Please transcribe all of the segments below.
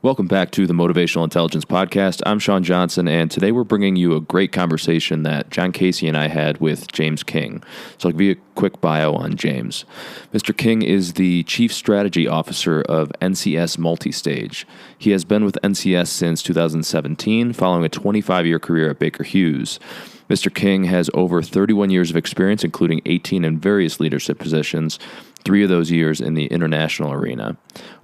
Welcome back to the Motivational Intelligence Podcast. I'm Sean Johnson, and today we're bringing you a great conversation that John Casey and I had with James King. So I'll give you a quick bio on James. Mr. King is the Chief Strategy Officer of NCS Multistage. He has been with NCS since 2017, following a 25-year career at Baker Hughes. Mr. King has over 31 years of experience, including 18 in various leadership positions, 3 of those years in the international arena.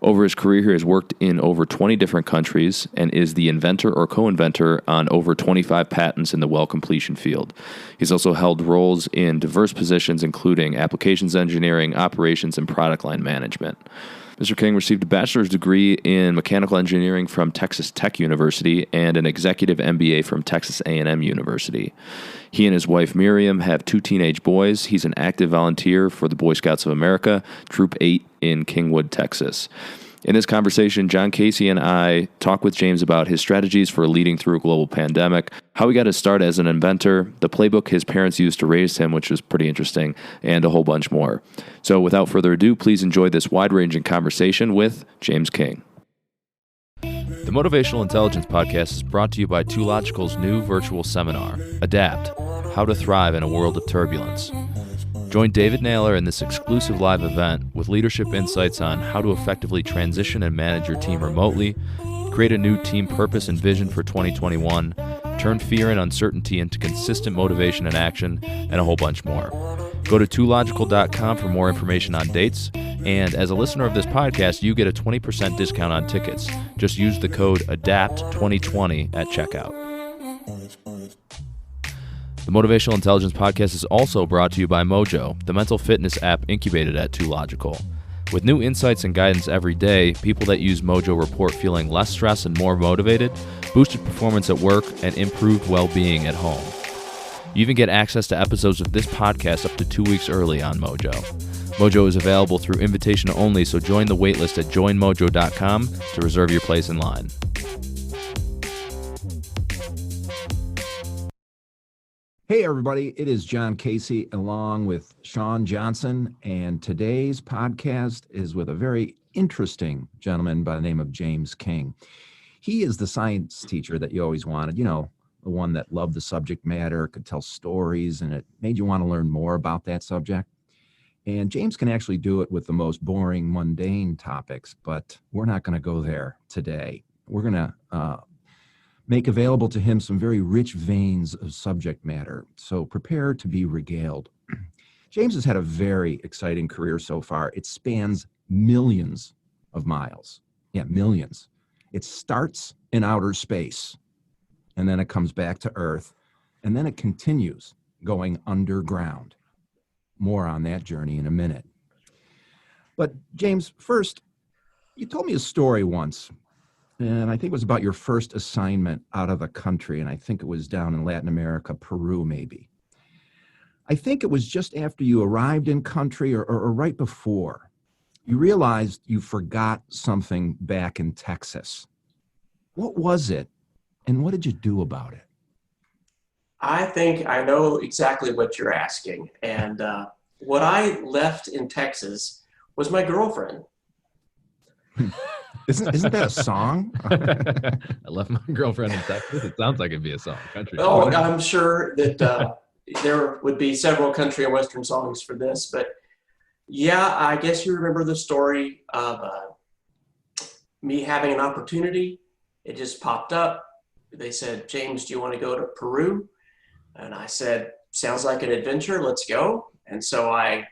Over his career, he has worked in over 20 different countries and is the inventor or co-inventor on over 25 patents in the well completion field. He's also held roles in diverse positions, including applications engineering, operations, and product line management. Mr. King received a bachelor's degree in mechanical engineering from Texas Tech University and an Executive MBA from Texas A&M University. He and his wife, Miriam, have 2 teenage boys. He's an active volunteer for the Boy Scouts of America, Troop 8 in Kingwood, Texas. In this conversation, John Casey and I talk with James about his strategies for leading through a global pandemic, how he got his start as an inventor, the playbook his parents used to raise him, which was pretty interesting, and a whole bunch more. So without further ado, please enjoy this wide-ranging conversation with James King. The Motivational Intelligence Podcast is brought to you by 2Logical's new virtual seminar, Adapt: How to Thrive in a World of Turbulence. Join David Naylor in this exclusive live event with leadership insights on how to effectively transition and manage your team remotely, create a new team purpose and vision for 2021, turn fear and uncertainty into consistent motivation and action, and a whole bunch more. Go to 2logical.com for more information on dates, and as a listener of this podcast, you get a 20% discount on tickets. Just use the code ADAPT2020 at checkout. The Motivational Intelligence Podcast is also brought to you by Mojo, the mental fitness app incubated at 2Logical. With new insights and guidance every day, people that use Mojo report feeling less stressed and more motivated, boosted performance at work, and improved well-being at home. You even get access to episodes of this podcast up to 2 weeks early on Mojo. Mojo is available through invitation only, so join the waitlist at joinmojo.com to reserve your place in line. Hey everybody, it is John Casey along with Sean Johnson, and today's podcast is with a very interesting gentleman by the name of James King. He is the science teacher that you always wanted, the one that loved the subject matter, could tell stories, and it made you want to learn more about that subject. And James can actually do it with the most boring, mundane topics, but we're not going to go there today. We're going to make available to him some very rich veins of subject matter. So prepare to be regaled. James has had a very exciting career so far. It spans millions of miles. Yeah, millions. It starts in outer space, and then it comes back to Earth, and then it continues going underground. More on that journey in a minute. But James, first, you told me a story once, and I think it was about your first assignment out of the country, and I think it was down in Latin America, Peru maybe. I think it was just after you arrived in country or right before. You realized you forgot something back in Texas. What was it, and what did you do about it? I think I know exactly what you're asking, and what I left in Texas was my girlfriend. Isn't that a song? I left my girlfriend in Texas. It sounds like it'd be a song. Country Oh, song. I'm sure that there would be several country and western songs for this, but yeah, I guess you remember the story of me having an opportunity. It just popped up. They said, James, do you want to go to Peru? And I said, sounds like an adventure. Let's go. And so I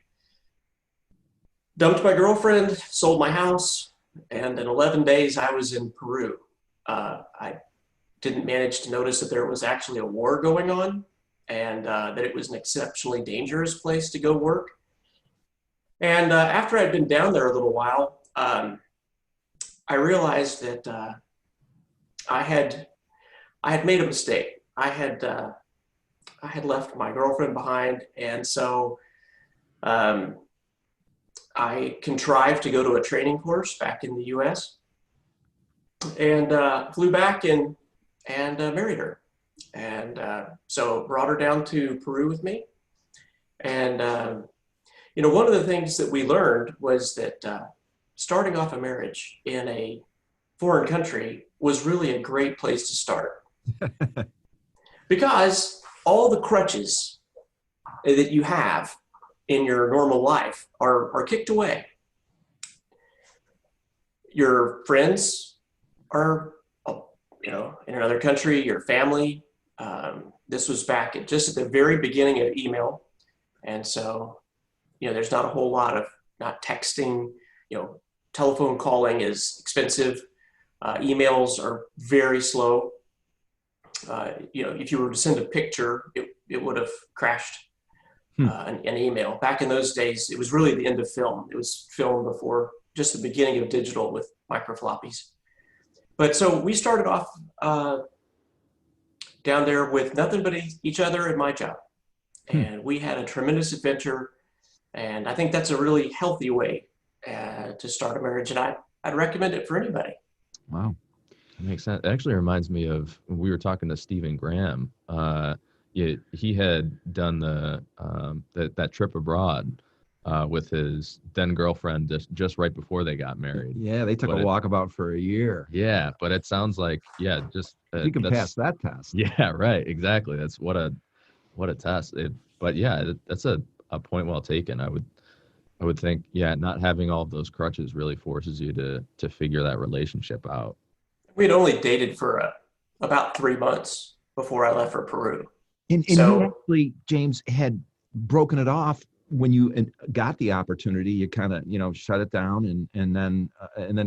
dumped my girlfriend, sold my house, and in 11 days, I was in Peru. I didn't manage to notice that there was actually a war going on, and that it was an exceptionally dangerous place to go work. And after I'd been down there a little while, I realized that I had made a mistake. I had left my girlfriend behind, and so I contrived to go to a training course back in the U.S. and flew back and married her. And so brought her down to Peru with me. And, one of the things that we learned was that starting off a marriage in a foreign country was really a great place to start. Because all the crutches that you have in your normal life are kicked away. Your friends are, in another country, your family. This was back just at the very beginning of email. And so, there's not a whole lot of not texting, telephone calling is expensive. Emails are very slow. If you were to send a picture, it would have crashed an email. Back in those days, it was really the end of film. It was film before just the beginning of digital with microfloppies. But so we started off down there with nothing but each other and my job. And we had a tremendous adventure. And I think that's a really healthy way to start a marriage. And I'd recommend it for anybody. Wow. That makes sense. It actually reminds me of when we were talking to Stephen Graham. He had done that trip abroad with his then girlfriend just right before they got married. Yeah, they took a walkabout for a year. Yeah, but it sounds like just you can pass that test. Yeah, right. Exactly. That's what a test. That's a point well taken. I would think, not having all of those crutches really forces you to figure that relationship out. We'd only dated for about 3 months before I left for Peru. And you actually, James, had broken it off when you got the opportunity. You kind of, shut it down and then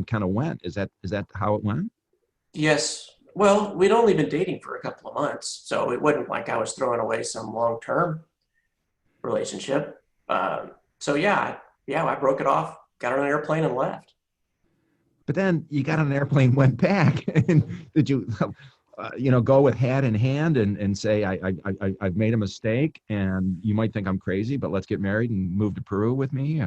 kind of went. Is that how it went? Yes. Well, we'd only been dating for a couple of months, so it wasn't like I was throwing away some long-term relationship. I broke it off, got on an airplane and left. But then you got on an airplane, went back, and did you, go with hat in hand and say, I've made a mistake, and you might think I'm crazy, but let's get married and move to Peru with me?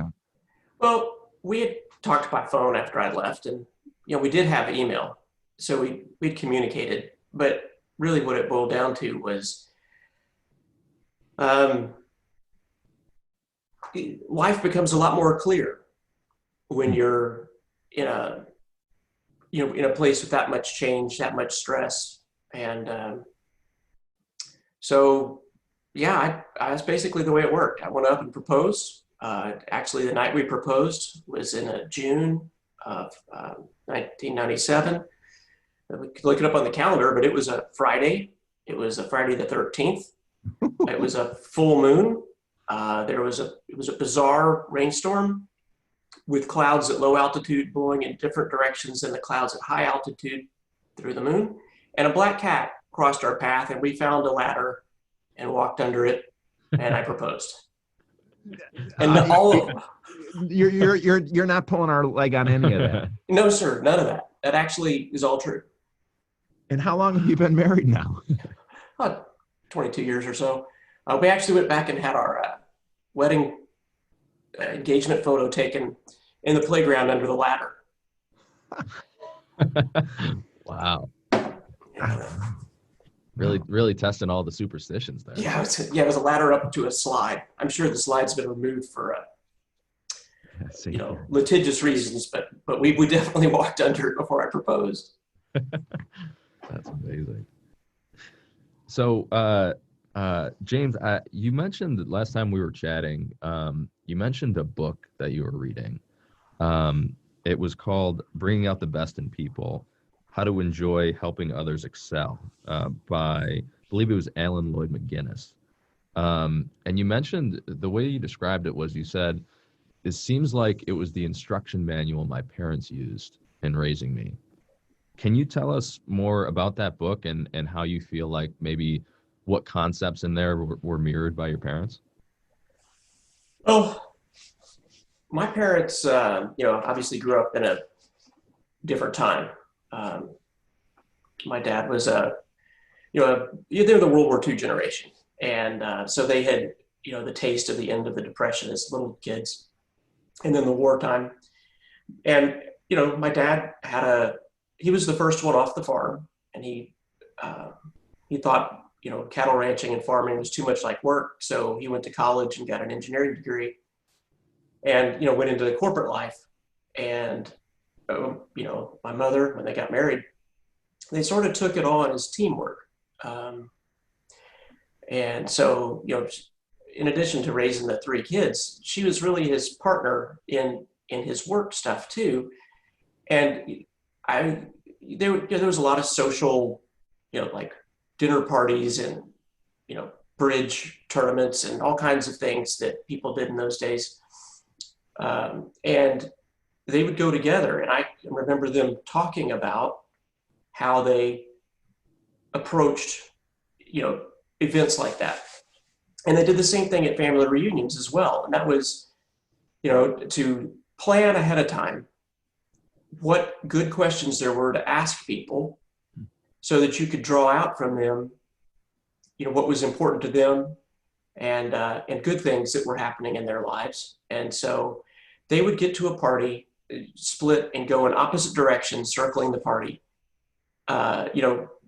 Well, we had talked by phone after I left, and we did have email, so we'd communicated. But really, what it boiled down to was, life becomes a lot more clear when you're in a place with that much change, that much stress. And that's basically the way it worked. I went up and proposed. Actually, the night we proposed was in June of 1997. We could look it up on the calendar, but it was a Friday. It was a Friday the 13th. It was a full moon. It was a bizarre rainstorm with clouds at low altitude blowing in different directions than the clouds at high altitude through the moon. And a black cat crossed our path, and we found a ladder and walked under it, and I proposed. And you're not pulling our leg on any of that. No, sir, none of that. That actually is all true. And how long have you been married now? 22 years or so. We actually went back and had our wedding engagement photo taken in the playground under the ladder. Wow. Really testing all the superstitions there. Yeah, it was a ladder up to a slide. I'm sure the slide's been removed for litigious reasons, but we definitely walked under it before I proposed. That's amazing. So, James, you mentioned that last time we were chatting, you mentioned a book that you were reading. It was called Bringing Out the Best in People, How to Enjoy Helping Others Excel, by, I believe it was Alan Lloyd McGinnis. And you mentioned, the way you described it was, you said, it seems like it was the instruction manual my parents used in raising me. Can you tell us more about that book and how you feel like maybe what concepts in there were mirrored by your parents? Well, my parents, obviously grew up in a different time. My dad was they're the World War II generation. And so they had, the taste of the end of the Depression as little kids, and then the wartime. And, my dad he was the first one off the farm, and he thought, cattle ranching and farming was too much like work. So he went to college and got an engineering degree and, went into the corporate life. And my mother, when they got married, they sort of took it on as teamwork. And so, in addition to raising the 3 kids, she was really his partner in his work stuff too. And there was a lot of social, like dinner parties and, bridge tournaments and all kinds of things that people did in those days. And they would go together. And I remember them talking about how they approached, events like that. And they did the same thing at family reunions as well. And that was, to plan ahead of time what good questions there were to ask people so that you could draw out from them, what was important to them and good things that were happening in their lives. And so they would get to a party, split and go in opposite directions, circling the party,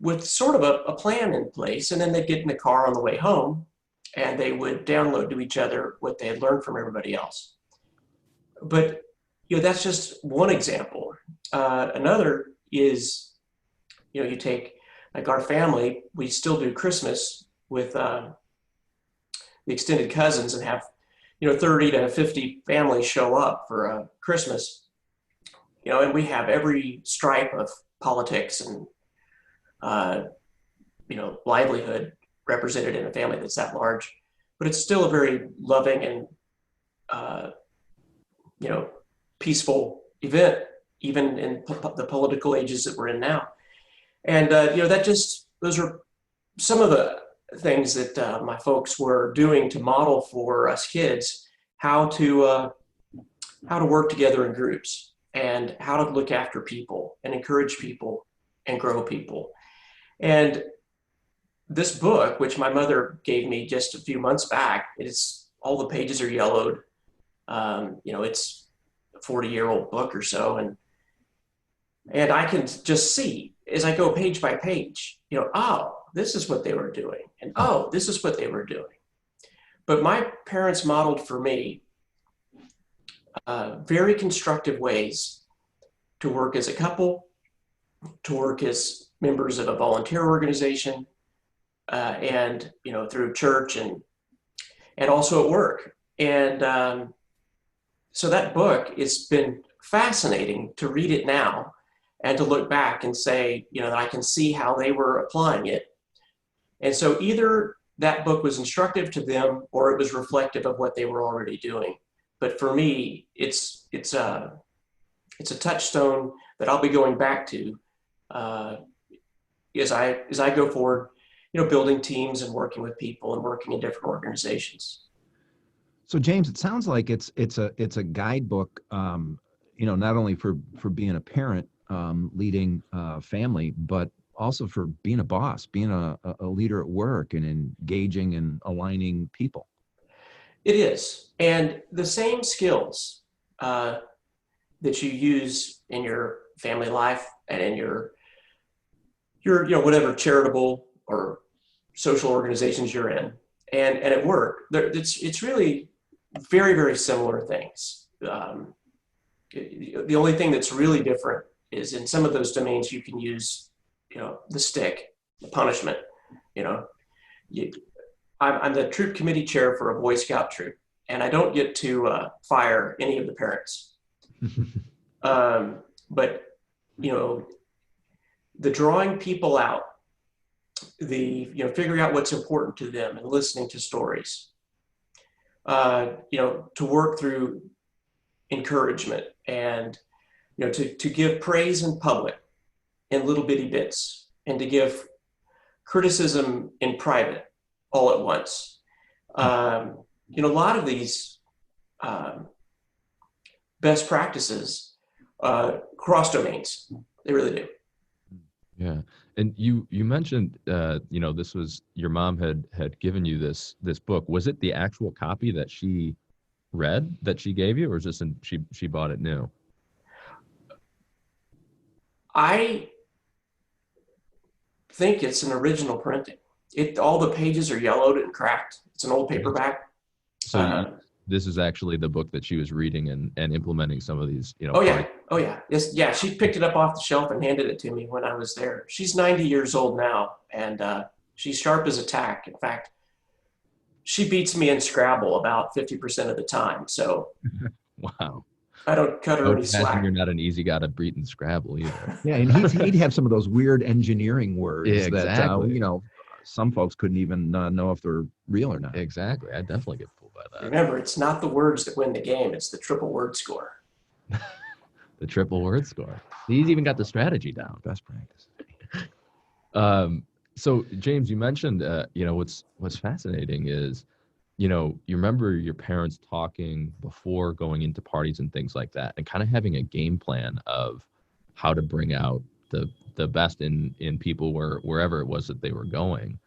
with sort of a plan in place. And then they'd get in the car on the way home and they would download to each other what they had learned from everybody else. But, that's just one example. Another is, you take like our family, we still do Christmas with the extended cousins and have, 30 to 50 families show up for Christmas, and we have every stripe of politics and, livelihood represented in a family that's that large, but it's still a very loving and, peaceful event, even in the political ages that we're in now. And, those are some of the things that my folks were doing to model for us kids how to work together in groups and how to look after people and encourage people and grow people. And this book, which my mother gave me just a few months back, all the pages are yellowed. It's a 40-year-old book or so. And I can just see as I go page by page, oh, this is what they were doing. And oh, this is what they were doing. But my parents modeled for me very constructive ways to work as a couple, to work as members of a volunteer organization, and, through church and also at work. And so that book, it's been fascinating to read it now and to look back and say, that I can see how they were applying it. And so either that book was instructive to them or it was reflective of what they were already doing. But for me, it's a touchstone that I'll be going back to as I go forward, building teams and working with people and working in different organizations. So James, it sounds like it's a guidebook, not only for being a parent, leading family, but also for being a boss, being a leader at work and engaging and aligning people. It is. And the same skills that you use in your family life and in your whatever charitable or social organizations you're in and at work, it's really very, very similar things. The only thing that's really different is in some of those domains you can use, the stick, the punishment. I'm the troop committee chair for a Boy Scout troop, and I don't get to fire any of the parents. But the drawing people out, the figuring out what's important to them and listening to stories, to work through encouragement and to give praise in public in little bitty bits and to give criticism in private all at once. A lot of these best practices cross domains. They really do. Yeah. And you mentioned, this was your mom had given you this book. Was it the actual copy that she read that she gave you, or is this she bought it new? I think it's an original printing. All the pages are yellowed and cracked. It's an old paperback. So this is actually the book that she was reading and implementing some of these, Oh yeah. Yes. Yeah. She picked it up off the shelf and handed it to me when I was there. She's 90 years old now, and she's sharp as a tack. In fact, she beats me in Scrabble about 50% of the time. So Wow. I don't cut her any slack. You're not an easy guy to beat in Scrabble either. Yeah, and he'd have some of those weird engineering words exactly. that some folks couldn't even know if they're real or not. Exactly. I definitely get fooled by that. Remember, it's not the words that win the game. It's the triple word score. The triple word score. He's even got the strategy down. Best practice. So James, you mentioned, what's fascinating is, you remember your parents talking before going into parties and things like that, and kind of having a game plan of how to bring out the best in people wherever it was that they were going,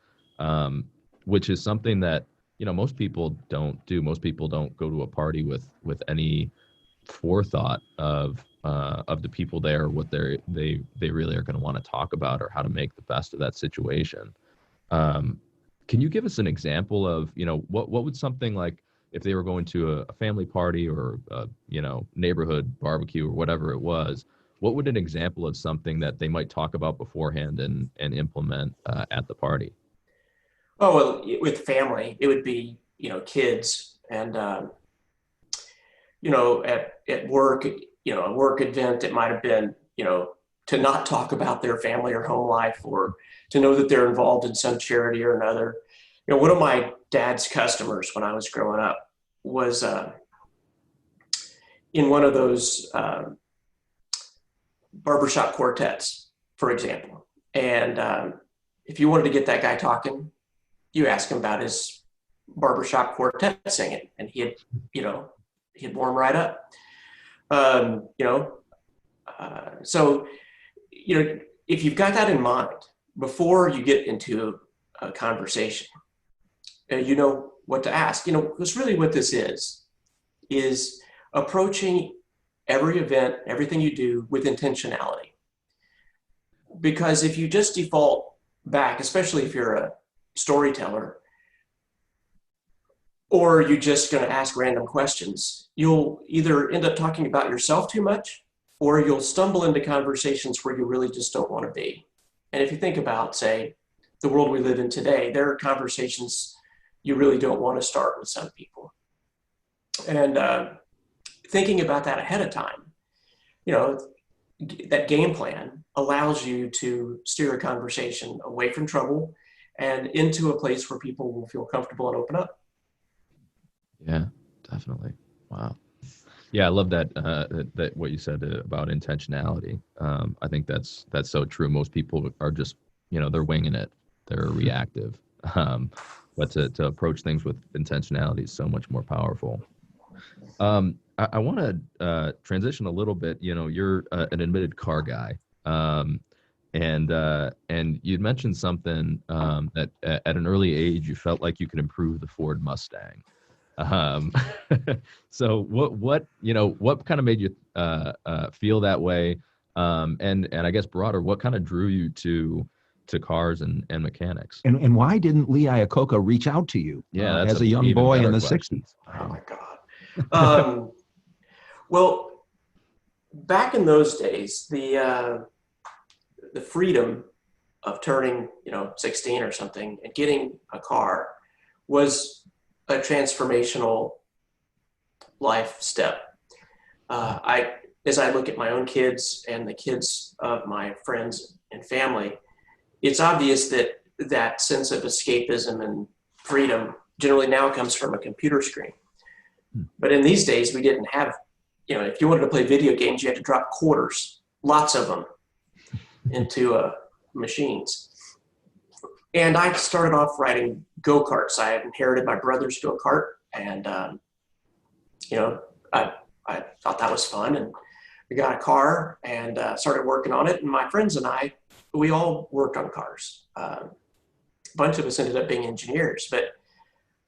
which is something that, most people don't do. Most people don't go to a party with any forethought of the people there, what they really are going to want to talk about, or how to make the best of that situation. Can you give us an example of, what would something like, if they were going to a family party or neighborhood barbecue or whatever it was, what would an example of something that they might talk about beforehand and implement at the party? Oh, well, with family, it would be, kids, and, at work, a work event, it might have been, to not talk about their family or home life, or to know that they're involved in some charity or another. One of my dad's customers when I was growing up was in one of those barbershop quartets, for example. And if you wanted to get that guy talking, you ask him about his barbershop quartet singing, and he'd warm right up. So, if you've got that in mind before you get into a conversation, you know what to ask. Because really what this is approaching every event, everything you do with intentionality. Because if you just default back, especially if you're a storyteller, or you're just going to ask random questions, you'll either end up talking about yourself too much, or you'll stumble into conversations where you really just don't want to be. And if you think about, say, the world we live in today, there are conversations you really don't want to start with some people. And thinking about that ahead of time, that game plan allows you to steer a conversation away from trouble and into a place where people will feel comfortable and open up. Yeah, definitely. Wow. Yeah, I love that that what you said about intentionality. I think that's so true. Most people are just, they're winging it. They're reactive. But to approach things with intentionality is so much more powerful. I want to transition a little bit. You're an admitted car guy, and you'd mentioned something that at an early age you felt like you could improve the Ford Mustang. So what kind of made you feel that way? And I guess broader, what kind of drew you to cars and mechanics? And why didn't Lee Iacocca reach out to you as a young boy in the question. 60s? Oh my God. Well, back in those days, the freedom of turning, 16 or something and getting a car was a transformational life step. As I look at my own kids and the kids of my friends and family, it's obvious that that sense of escapism and freedom generally now comes from a computer screen. But in these days, we didn't have, if you wanted to play video games, you had to drop quarters, lots of them, into machines. And I started off riding go-karts. I had inherited my brother's go-kart, and, I thought that was fun. And we got a car and started working on it. And my friends and I, we all worked on cars. A bunch of us ended up being engineers. But,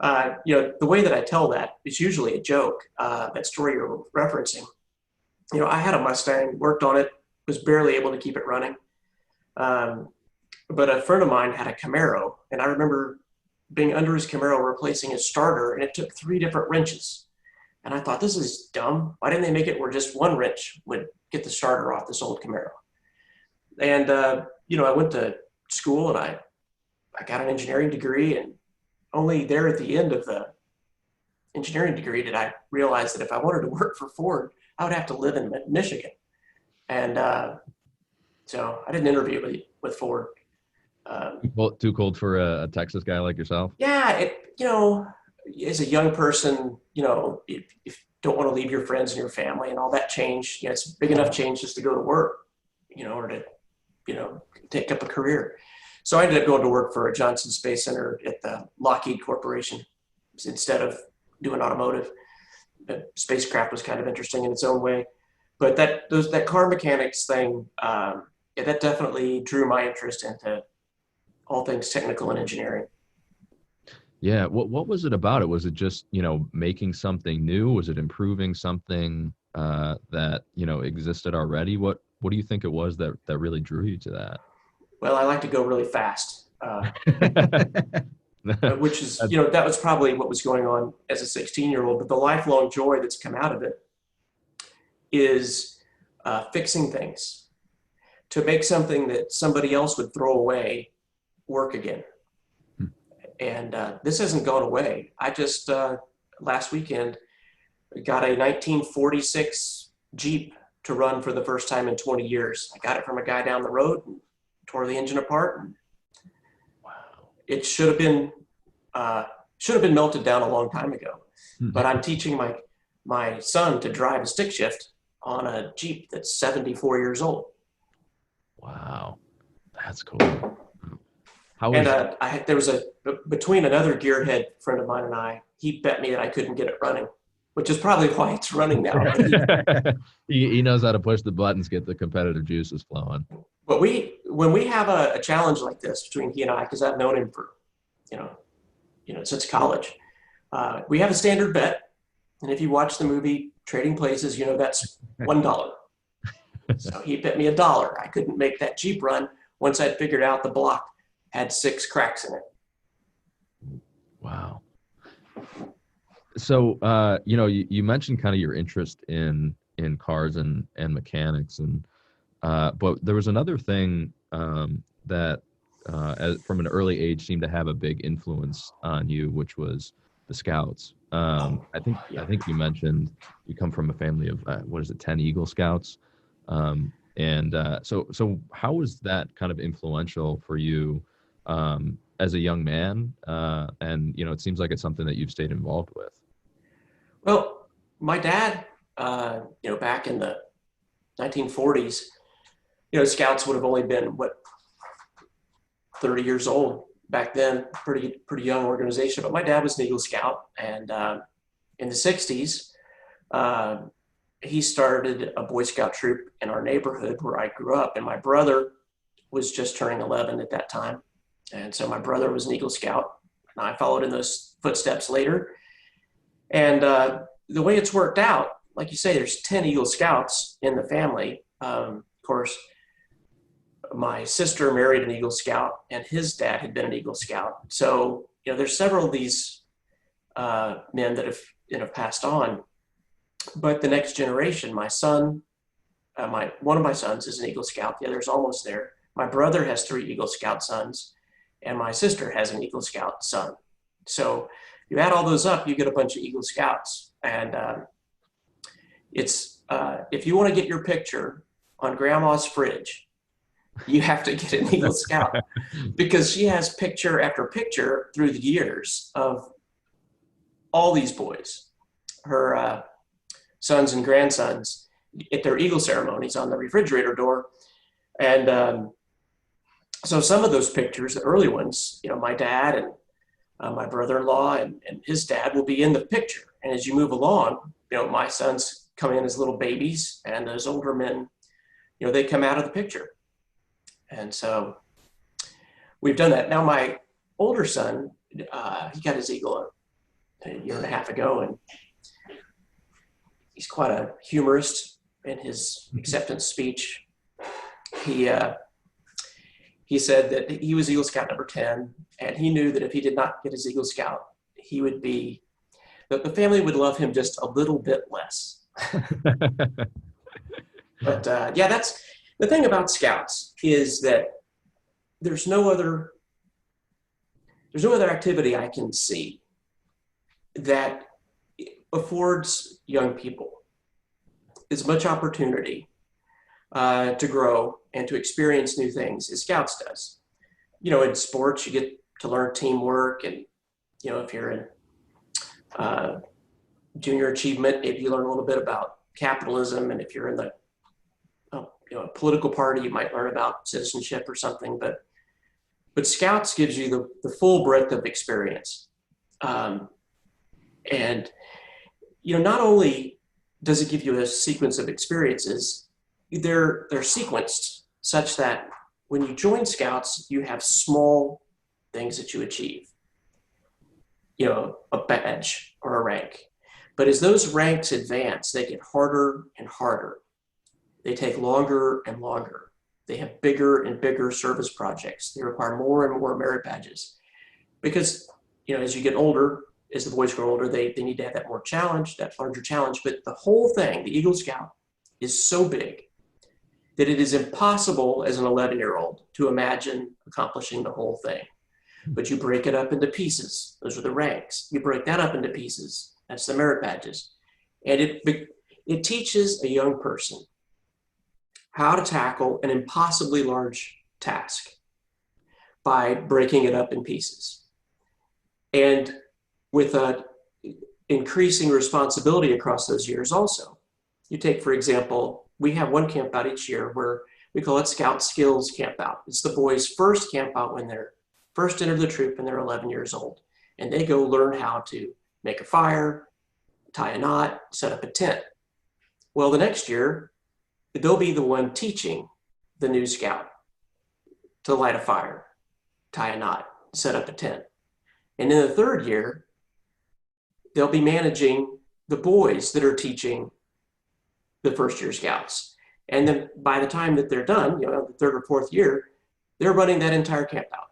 the way that I tell that is usually a joke, that story you're referencing. I had a Mustang, worked on it, was barely able to keep it running. But a friend of mine had a Camaro, and I remember being under his Camaro replacing his starter, and it took 3 different wrenches. And I thought, this is dumb. Why didn't they make it where just one wrench would get the starter off this old Camaro? And, I went to school and I got an engineering degree, and only there at the end of the engineering degree did I realize that if I wanted to work for Ford, I would have to live in Michigan. And so I didn't interview with Ford. Too cold for a Texas guy like yourself? Yeah, as a young person, if you don't want to leave your friends and your family and all that change, it's big enough change just to go to work, or to, take up a career. So I ended up going to work for a Johnson Space Center at the Lockheed Corporation instead of doing automotive. The spacecraft was kind of interesting in its own way. But that car mechanics thing, that definitely drew my interest into all things technical and engineering. Yeah. What was it about it? Was it just, making something new? Was it improving something that, existed already? What do you think it was that really drew you to that? Well, I like to go really fast, which is, that was probably what was going on as a 16-year-old. But the lifelong joy that's come out of it is fixing things to make something that somebody else would throw away work again. And this hasn't gone away. I just, last weekend, got a 1946 Jeep to run for the first time in 20 years. I got it from a guy down the road and tore the engine apart. And wow. It should have been melted down a long time ago. But I'm teaching my son to drive a stick shift on a Jeep that's 74 years old. Wow. That's cool. There was between another gearhead friend of mine and I, he bet me that I couldn't get it running, which is probably why it's running now. He knows how to push the buttons, get the competitive juices flowing. But when we have a challenge like this between he and I, because I've known him for, since college, we have a standard bet. And if you watch the movie Trading Places, that's $1. So he bet me $1. I couldn't make that Jeep run once I'd figured out the block had 6 cracks in it. Wow. So, you mentioned kind of your interest in cars and mechanics, and but there was another thing that from an early age seemed to have a big influence on you, which was the Scouts. I think you mentioned you come from a family of 10 Eagle Scouts, and so how was that kind of influential for you as a young man? And it seems like it's something that you've stayed involved with. Well, my dad, back in the 1940s, Scouts would have only been 30 years old back then, pretty young organization. But my dad was an Eagle Scout, and in the 60s, he started a Boy Scout troop in our neighborhood where I grew up, and my brother was just turning 11 at that time. And so my brother was an Eagle Scout, and I followed in those footsteps later. And the way it's worked out, like you say, there's 10 Eagle Scouts in the family. Of course, my sister married an Eagle Scout, and his dad had been an Eagle Scout. So, there's several of these men that have passed on. But the next generation, my son, one of my sons is an Eagle Scout. The other's almost there. My brother has 3 Eagle Scout sons, and my sister has an Eagle Scout son. So you add all those up, you get a bunch of Eagle Scouts. And it's if you want to get your picture on Grandma's fridge, you have to get an Eagle Scout, because she has picture after picture through the years of all these boys, her sons and grandsons, at their Eagle ceremonies on the refrigerator door. And so some of those pictures, the early ones, my dad and my brother-in-law and his dad will be in the picture. And as you move along, my sons come in as little babies, and those older men, they come out of the picture. And so we've done that. Now my older son, he got his Eagle a year and a half ago, and he's quite a humorist in his acceptance speech. He said that he was Eagle Scout number 10, and he knew that if he did not get his Eagle Scout, he would be the family would love him just a little bit less. But that's the thing about Scouts, is that there's no other activity I can see that affords young people as much opportunity to grow and to experience new things as Scouts does. In sports, you get to learn teamwork, and if you're in junior achievement, maybe you learn a little bit about capitalism, and if you're in the a political party, you might learn about citizenship or something. But Scouts gives you the full breadth of experience, and not only does it give you a sequence of experiences, they're sequenced such that when you join Scouts, you have small things that you achieve, a badge or a rank. But as those ranks advance, they get harder and harder. They take longer and longer. They have bigger and bigger service projects. They require more and more merit badges. Because, as you get older, as the boys grow older, they need to have that larger challenge. But the whole thing, the Eagle Scout, is so big that it is impossible as an 11-year-old to imagine accomplishing the whole thing. But you break it up into pieces. Those are the ranks. You break that up into pieces. That's the merit badges. And it teaches a young person how to tackle an impossibly large task by breaking it up in pieces. And with increasing responsibility across those years also. You take, for example, we have one camp out each year where we call it Scout Skills Camp Out. It's the boys' first camp out when they're first enter the troop and they're 11 years old. And they go learn how to make a fire, tie a knot, set up a tent. Well, the next year, they'll be the one teaching the new scout to light a fire, tie a knot, set up a tent. And in the third year, they'll be managing the boys that are teaching the first year scouts. And then by the time that they're done, the third or fourth year, they're running that entire camp out.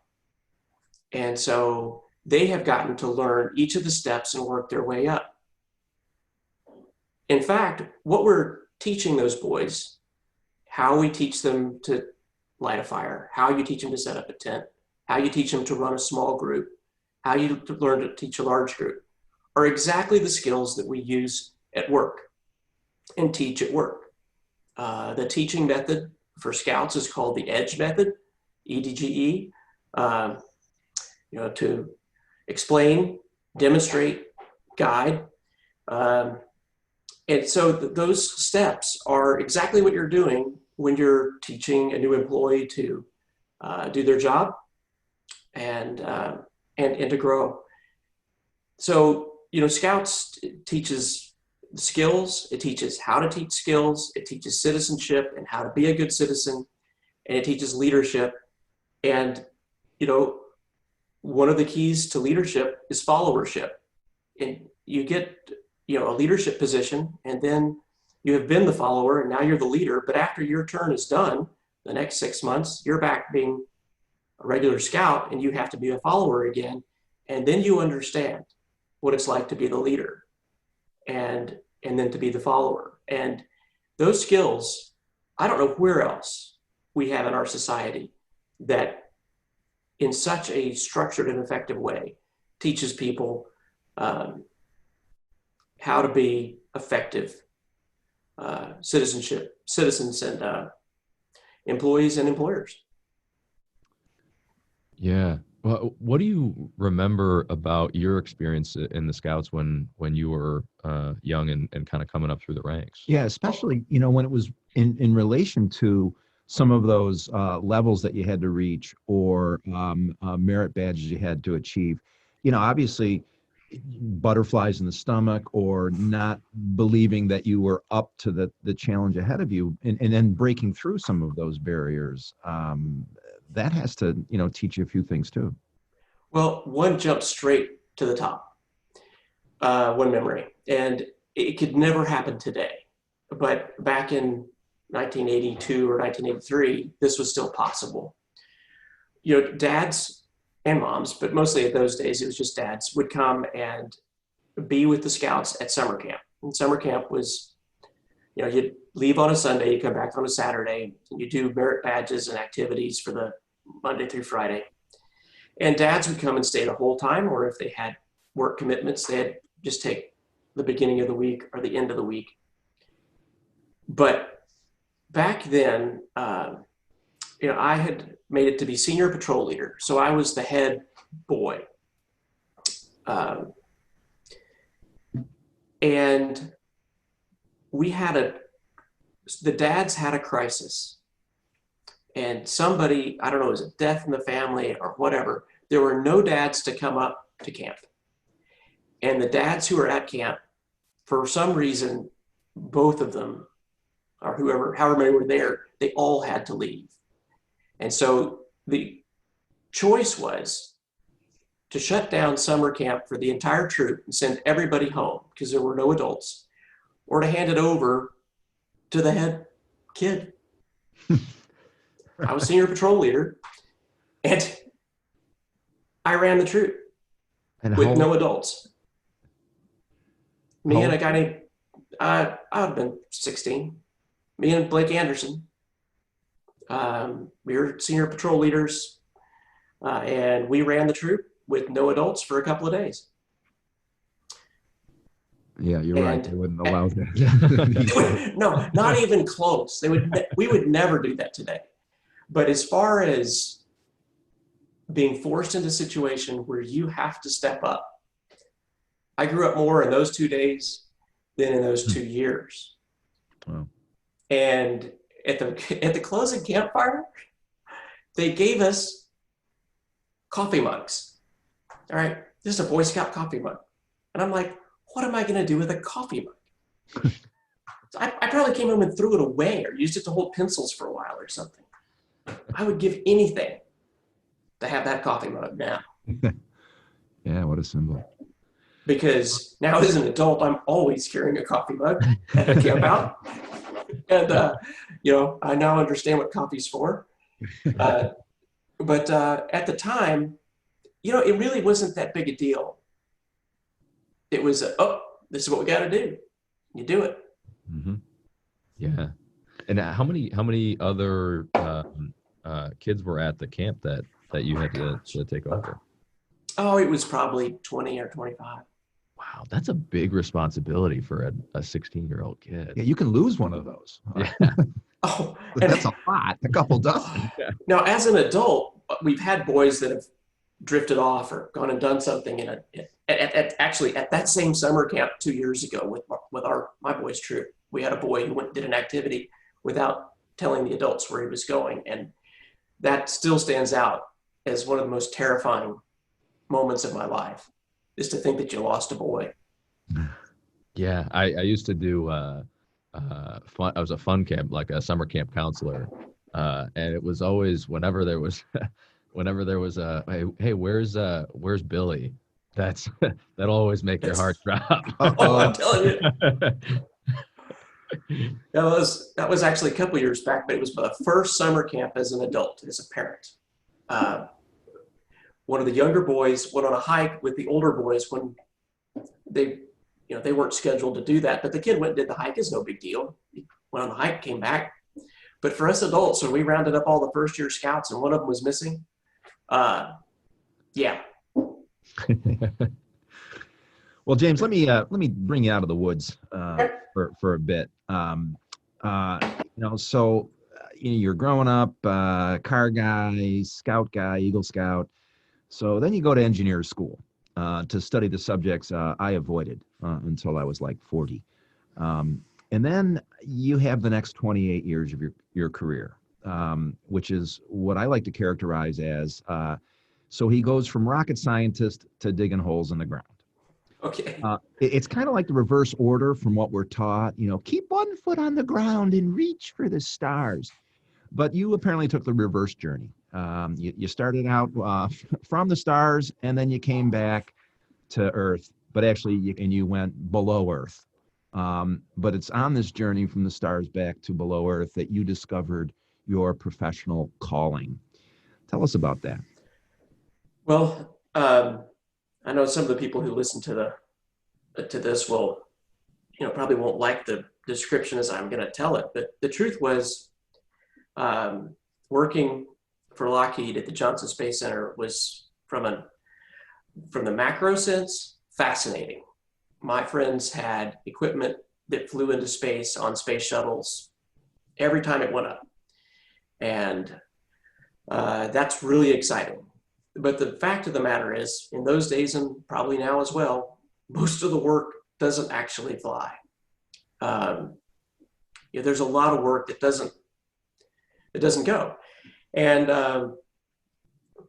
And so they have gotten to learn each of the steps and work their way up. In fact, what we're teaching those boys, how we teach them to light a fire, how you teach them to set up a tent, how you teach them to run a small group, how you learn to teach a large group, are exactly the skills that we use at work and teach at work. The teaching method for scouts is called the EDGE method, EDGE, to explain, demonstrate, guide. And so those steps are exactly what you're doing when you're teaching a new employee to do their job and to grow. So, Scouts teaches skills, it teaches how to teach skills, it teaches citizenship and how to be a good citizen, and it teaches leadership. And, one of the keys to leadership is followership. And you get, a leadership position, and then you have been the follower, and now you're the leader. But after your turn is done, the next 6 months, you're back being a regular scout, and you have to be a follower again. And then you understand what it's like to be the leader and then to be the follower. And those skills, I don't know where else we have in our society that in such a structured and effective way teaches people how to be effective citizens and employees and employers. Yeah. Well, what do you remember about your experience in the Scouts when you were young and kind of coming up through the ranks? Yeah, especially, when it was in relation to some of those levels that you had to reach or merit badges you had to achieve. Obviously, butterflies in the stomach or not believing that you were up to the challenge ahead of you and then breaking through some of those barriers. That has to, teach you a few things too. Well, one jumped straight to the top, one memory, and it could never happen today. But back in 1982 or 1983, this was still possible. Dads and moms, but mostly at those days, it was just dads, would come and be with the scouts at summer camp. And summer camp was, you'd leave on a Sunday, you come back on a Saturday, and you do merit badges and activities for the Monday through Friday. And dads would come and stay the whole time, or if they had work commitments, they'd just take the beginning of the week or the end of the week. But back then, I had made it to be senior patrol leader. So I was the head boy. And the dads had a crisis. And somebody, I don't know, it was a death in the family or whatever. There were no dads to come up to camp. And the dads who were at camp, for some reason, both of them, or however many were there, they all had to leave. And so the choice was to shut down summer camp for the entire troop and send everybody home because there were no adults, or to hand it over to the head kid. I was senior patrol leader, and I ran the troop with no adults. Me and a guy named, I would have been 16. Me and Blake Anderson. We were senior patrol leaders, and we ran the troop with no adults for a couple of days. Yeah, you're right. They wouldn't allow that. No, not even close. We would never do that today. But as far as being forced into a situation where you have to step up, I grew up more in those 2 days than in those 2 years. Wow. And at the closing campfire, they gave us coffee mugs. All right, this is a Boy Scout coffee mug. And I'm like, what am I going to do with a coffee mug? So I probably came home and threw it away or used it to hold pencils for a while or something. I would give anything to have that coffee mug now. Yeah, what a symbol. Because now as an adult, I'm always carrying a coffee mug at a camp out. And, I now understand what coffee's for. But at the time, it really wasn't that big a deal. It was, this is what we got to do. You do it. Mm-hmm. Yeah. And how many other kids were at the camp that you had to take over? Oh, it was probably 20 or 25. Wow, that's a big responsibility for a 16-year-old kid. Yeah, you can lose one of those. Yeah. Oh, that's a lot. A couple dozen. Yeah. Now, as an adult, we've had boys that have drifted off or gone and done something at that same summer camp 2 years ago with my boys' troop. We had a boy who went and did an activity without telling the adults where he was going, and that still stands out as one of the most terrifying moments of my life, is to think that you lost a boy. Yeah, I used to do fun. I was a fun camp, like a summer camp counselor, and it was always whenever there was a hey, where's Billy? That'll always make your heart drop. Oh, I'm telling you. That was actually a couple years back, but it was my first summer camp as an adult, as a parent. One of the younger boys went on a hike with the older boys when they weren't scheduled to do that, but the kid went and did the hike. It's no big deal. He went on the hike, came back. But for us adults, when we rounded up all the first year scouts and one of them was missing, yeah. Well, James, let me bring you out of the woods for a bit. So you're growing up, car guy, scout guy, Eagle Scout. So then you go to engineer school to study the subjects I avoided until I was like 40. And then you have the next 28 years of your career, which is what I like to characterize as, so he goes from rocket scientist to digging holes in the ground. Okay. It's kind of like the reverse order from what we're taught, keep one foot on the ground and reach for the stars. But you apparently took the reverse journey. You started out from the stars, and then you came back to Earth, but actually you went below Earth. But it's on this journey from the stars back to below Earth that you discovered your professional calling. Tell us about that. Well, I know some of the people who listen to to this will, probably won't like the description as I'm going to tell it, but the truth was, working for Lockheed at the Johnson Space Center was from the macro sense, fascinating. My friends had equipment that flew into space on space shuttles every time it went up. And that's really exciting. But the fact of the matter is, in those days, and probably now as well, most of the work doesn't actually fly. There's a lot of work that doesn't go. And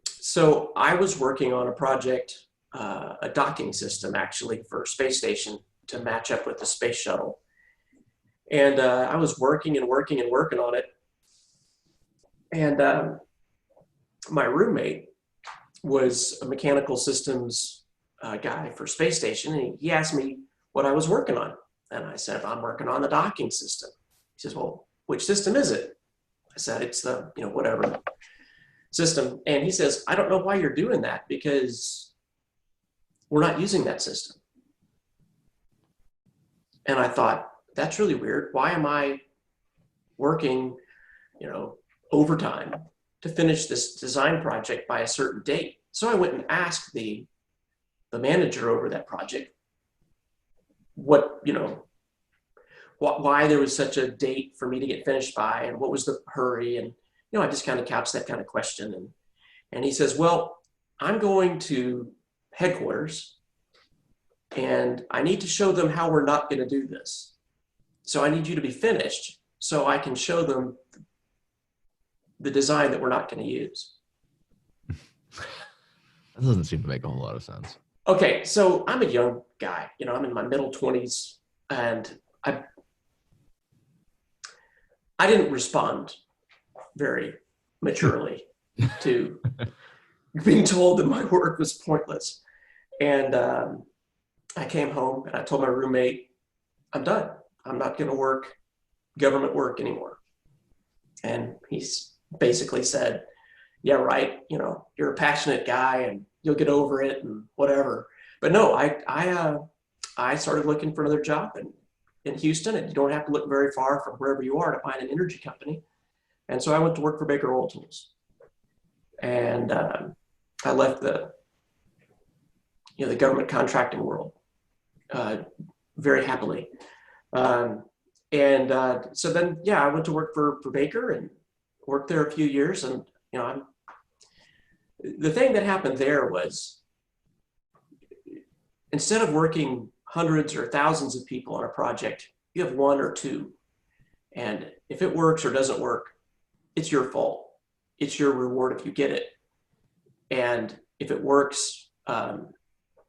so I was working on a project, a docking system actually for a space station to match up with the space shuttle. And I was working on it. And my roommate was a mechanical systems guy for space station. And he asked me what I was working on. And I said, I'm working on the docking system. He says, well, which system is it? I said, it's the, whatever system. And he says, I don't know why you're doing that because we're not using that system. And I thought, that's really weird. Why am I working, overtime to finish this design project by a certain date? So I went and asked the manager over that project why there was such a date for me to get finished by and what was the hurry. And, I just kind of couched that kind of question. And he says, well, I'm going to headquarters and I need to show them how we're not going to do this. So I need you to be finished so I can show them the design that we're not going to use. That doesn't seem to make a whole lot of sense. Okay, so I'm a young guy. I'm in my middle 20s, and I didn't respond very maturely to being told that my work was pointless. And I came home and I told my roommate, I'm done. I'm not going to work government work anymore. And he's basically said, yeah, right. You're a passionate guy and you'll get over it and whatever. But no, I started looking for another job in Houston, and you don't have to look very far from wherever you are to find an energy company. And so I went to work for Baker Oil Tools, and I left the government contracting world very happily. So then, I went to work for Baker and worked there a few years. And, the thing that happened there was, instead of working hundreds or thousands of people on a project, you have one or two. And if it works or doesn't work, it's your fault. It's your reward if you get it. And if it works,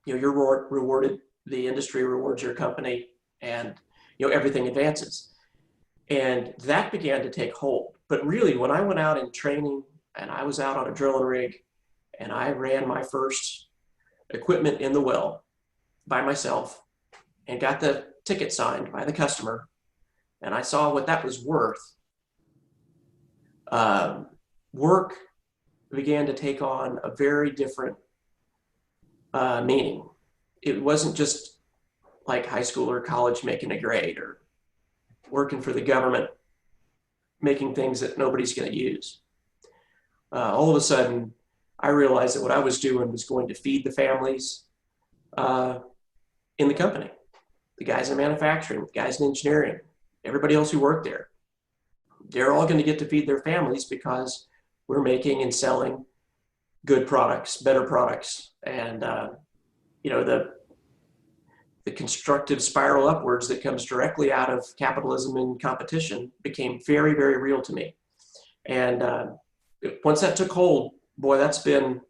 you're rewarded, the industry rewards your company, and everything advances. And that began to take hold. But really, when I went out in training and I was out on a drilling rig and I ran my first equipment in the well by myself and got the ticket signed by the customer, and I saw what that was worth, work began to take on a very different meaning. It wasn't just like high school or college making a grade or working for the government making things that nobody's going to use. All of a sudden, I realized that what I was doing was going to feed the families in the company, the guys in manufacturing, the guys in engineering, everybody else who worked there. They're all going to get to feed their families because we're making and selling good products, better products. And, the constructive spiral upwards that comes directly out of capitalism and competition became very, very real to me. And once that took hold, boy, it's been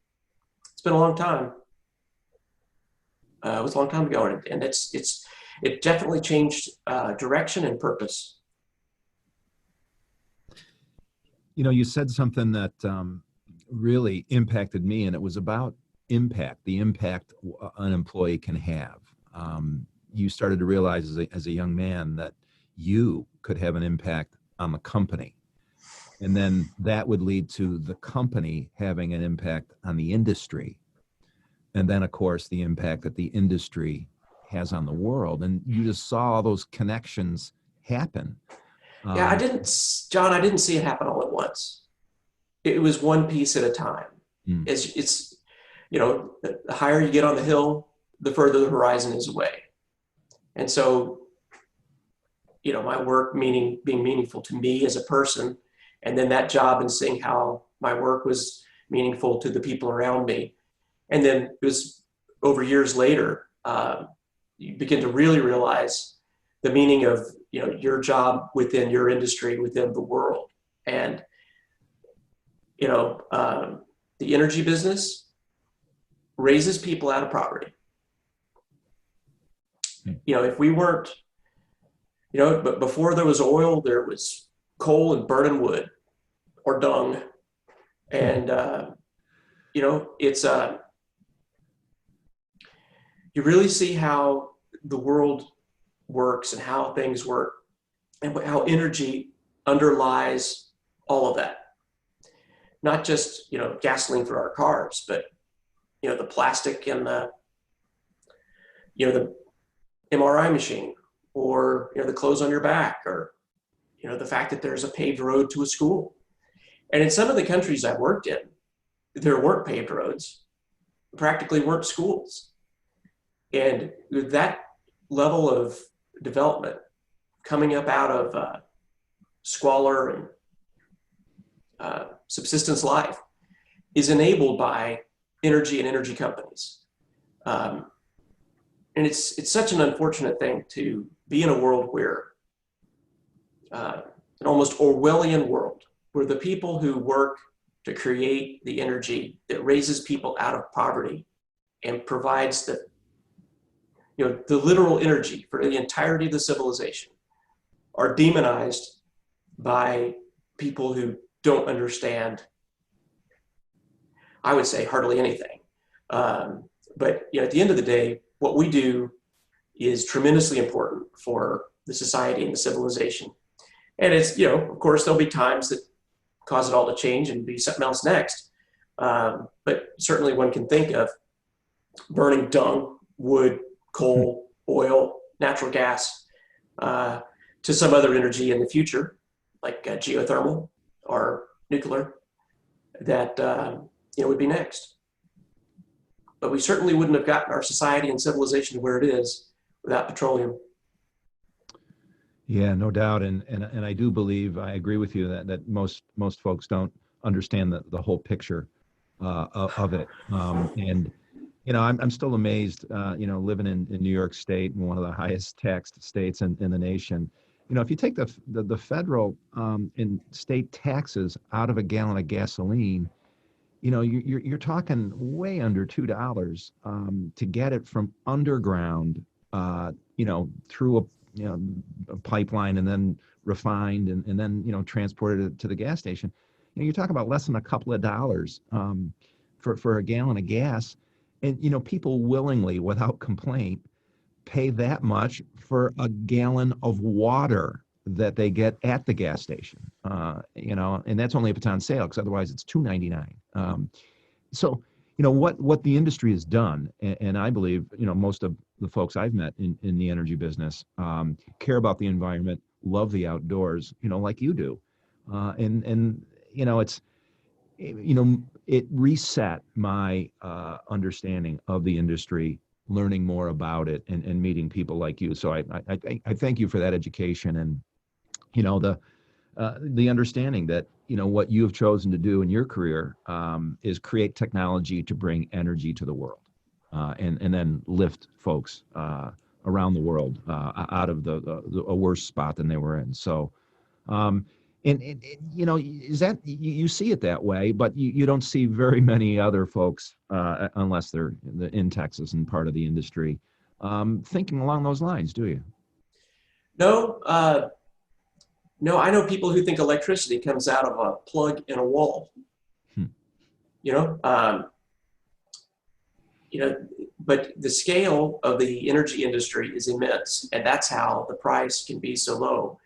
a long time. It was a long time ago, and it definitely changed direction and purpose. You said something that really impacted me, and it was about impact, the impact an employee can have. You started to realize as a young man that you could have an impact on the company. And then that would lead to the company having an impact on the industry. And then, of course, the impact that the industry has on the world. And you just saw all those connections happen. Yeah, I didn't see it happen all at once. It was one piece at a time. It's the higher you get on the hill, the further the horizon is away. And so, my work being meaningful to me as a person, and then that job and seeing how my work was meaningful to the people around me. And then it was over years later, you begin to really realize the meaning of, your job within your industry, within the world. And, the energy business raises people out of poverty. If we weren't, but before there was oil, there was coal and burning wood or dung. And, it's, you really see how the world works and how things work and how energy underlies all of that. Not just, gasoline for our cars, but, the plastic in the MRI machine, or, the clothes on your back, or, the fact that there's a paved road to a school. And in some of the countries I worked in, there weren't paved roads, practically weren't schools. And with that level of development coming up out of squalor and subsistence life is enabled by energy and energy companies. And it's such an unfortunate thing to be in a world where, an almost Orwellian world, where the people who work to create the energy that raises people out of poverty and provides the literal energy for the entirety of the civilization are demonized by people who don't understand, I would say, hardly anything. But at the end of the day, what we do is tremendously important for the society and the civilization. And it's, of course, there'll be times that cause it all to change and be something else next. But certainly one can think of burning dung, wood, coal, oil, natural gas, to some other energy in the future, like geothermal or nuclear, that would be next. But we certainly wouldn't have gotten our society and civilization to where it is without petroleum. Yeah, no doubt. And I do believe, I agree with you that most folks don't understand the whole picture of it. And I'm still amazed, living in New York State, and one of the highest taxed states in the nation. If you take the federal and state taxes out of a gallon of gasoline, you're talking way under $2 to get it from underground, through a pipeline and then refined and then transported to the gas station. You're talking about less than a couple of dollars for a gallon of gas. And, people willingly, without complaint, pay that much for a gallon of water that they get at the gas station, and that's only if it's on sale, because otherwise it's $2.99. So, what the industry has done, and I believe, most of the folks I've met in the energy business care about the environment, love the outdoors, like you do. It reset my understanding of the industry, learning more about it and meeting people like you. So I thank you for that education and, the understanding that, what you have chosen to do in your career is create technology to bring energy to the world and then lift folks around the world out of a worse spot than they were in. So, is that, you see it that way, but you don't see very many other folks, unless they're in Texas and part of the industry, thinking along those lines, do you? No, I know people who think electricity comes out of a plug in a wall. But the scale of the energy industry is immense, and that's how the price can be so low.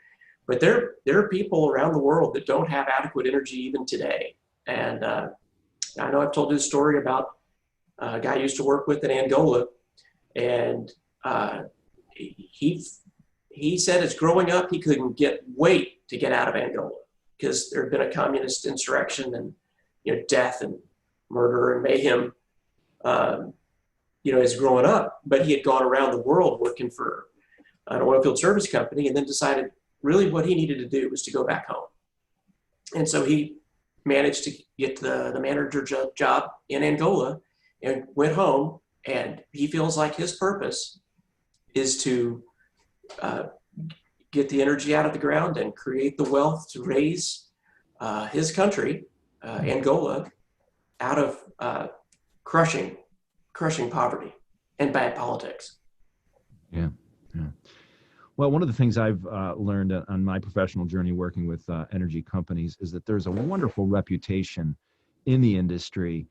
But there are people around the world that don't have adequate energy even today. And I know I've told you a story about a guy I used to work with in Angola, and he said as growing up, he couldn't wait to get out of Angola because there had been a communist insurrection and, death and murder and mayhem, as growing up. But he had gone around the world working for an oilfield service company and then decided really what he needed to do was to go back home. And so he managed to get the manager job in Angola and went home. And he feels like his purpose is to get the energy out of the ground and create the wealth to raise his country, Angola, out of crushing poverty and bad politics. Yeah. Well, one of the things I've learned on my professional journey working with energy companies is that there's a wonderful reputation in the industry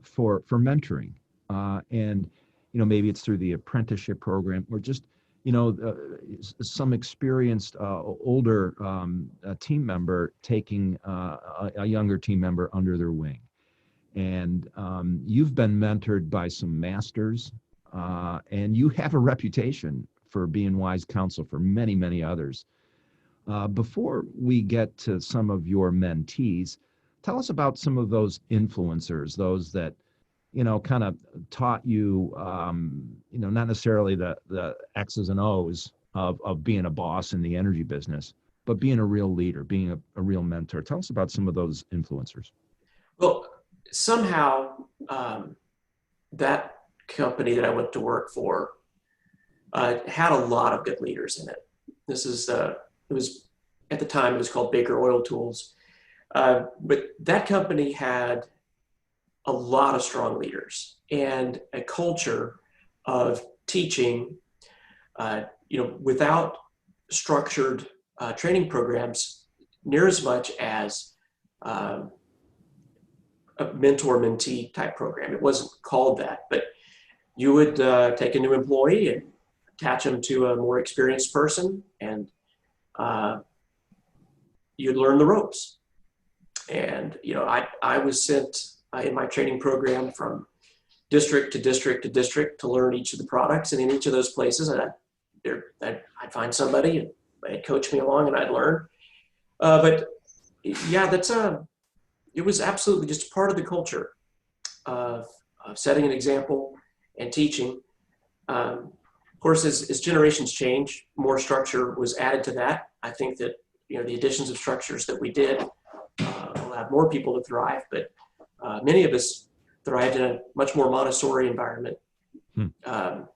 for mentoring. And, maybe it's through the apprenticeship program or just, some experienced older team member taking a younger team member under their wing. And you've been mentored by some masters, and you have a reputation for being wise counsel for many, many others. Before we get to some of your mentees, tell us about some of those influencers, those that, kind of taught you, not necessarily the X's and O's of being a boss in the energy business, but being a real leader, being a real mentor. Tell us about some of those influencers. Well, somehow that company that I went to work for had a lot of good leaders in it. It was at the time it was called Baker Oil Tools, but that company had a lot of strong leaders and a culture of teaching, without structured training programs near as much as a mentor-mentee type program. It wasn't called that, but you would take a new employee and attach them to a more experienced person, and you'd learn the ropes. And, I was sent in my training program from district to district to district to learn each of the products. And in each of those places, I'd find somebody and they'd coach me along and I'd learn. But yeah, it was absolutely just part of the culture of setting an example and teaching. Of course, as generations change, more structure was added to that. I think that, the additions of structures that we did will have more people to thrive, but many of us thrived in a much more Montessori environment, with a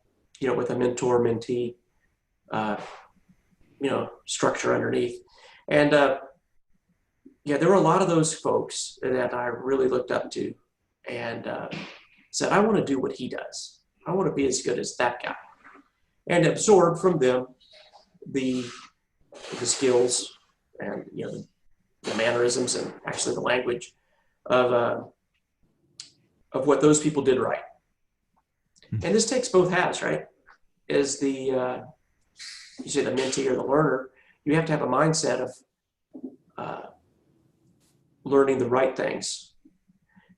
mentor-mentee, structure underneath. And there were a lot of those folks that I really looked up to and said, I want to do what he does. I want to be as good as that guy, and absorb from them the skills and the mannerisms and actually the language of what those people did right. And this takes both halves, right? As you say the mentee or the learner, you have to have a mindset of learning the right things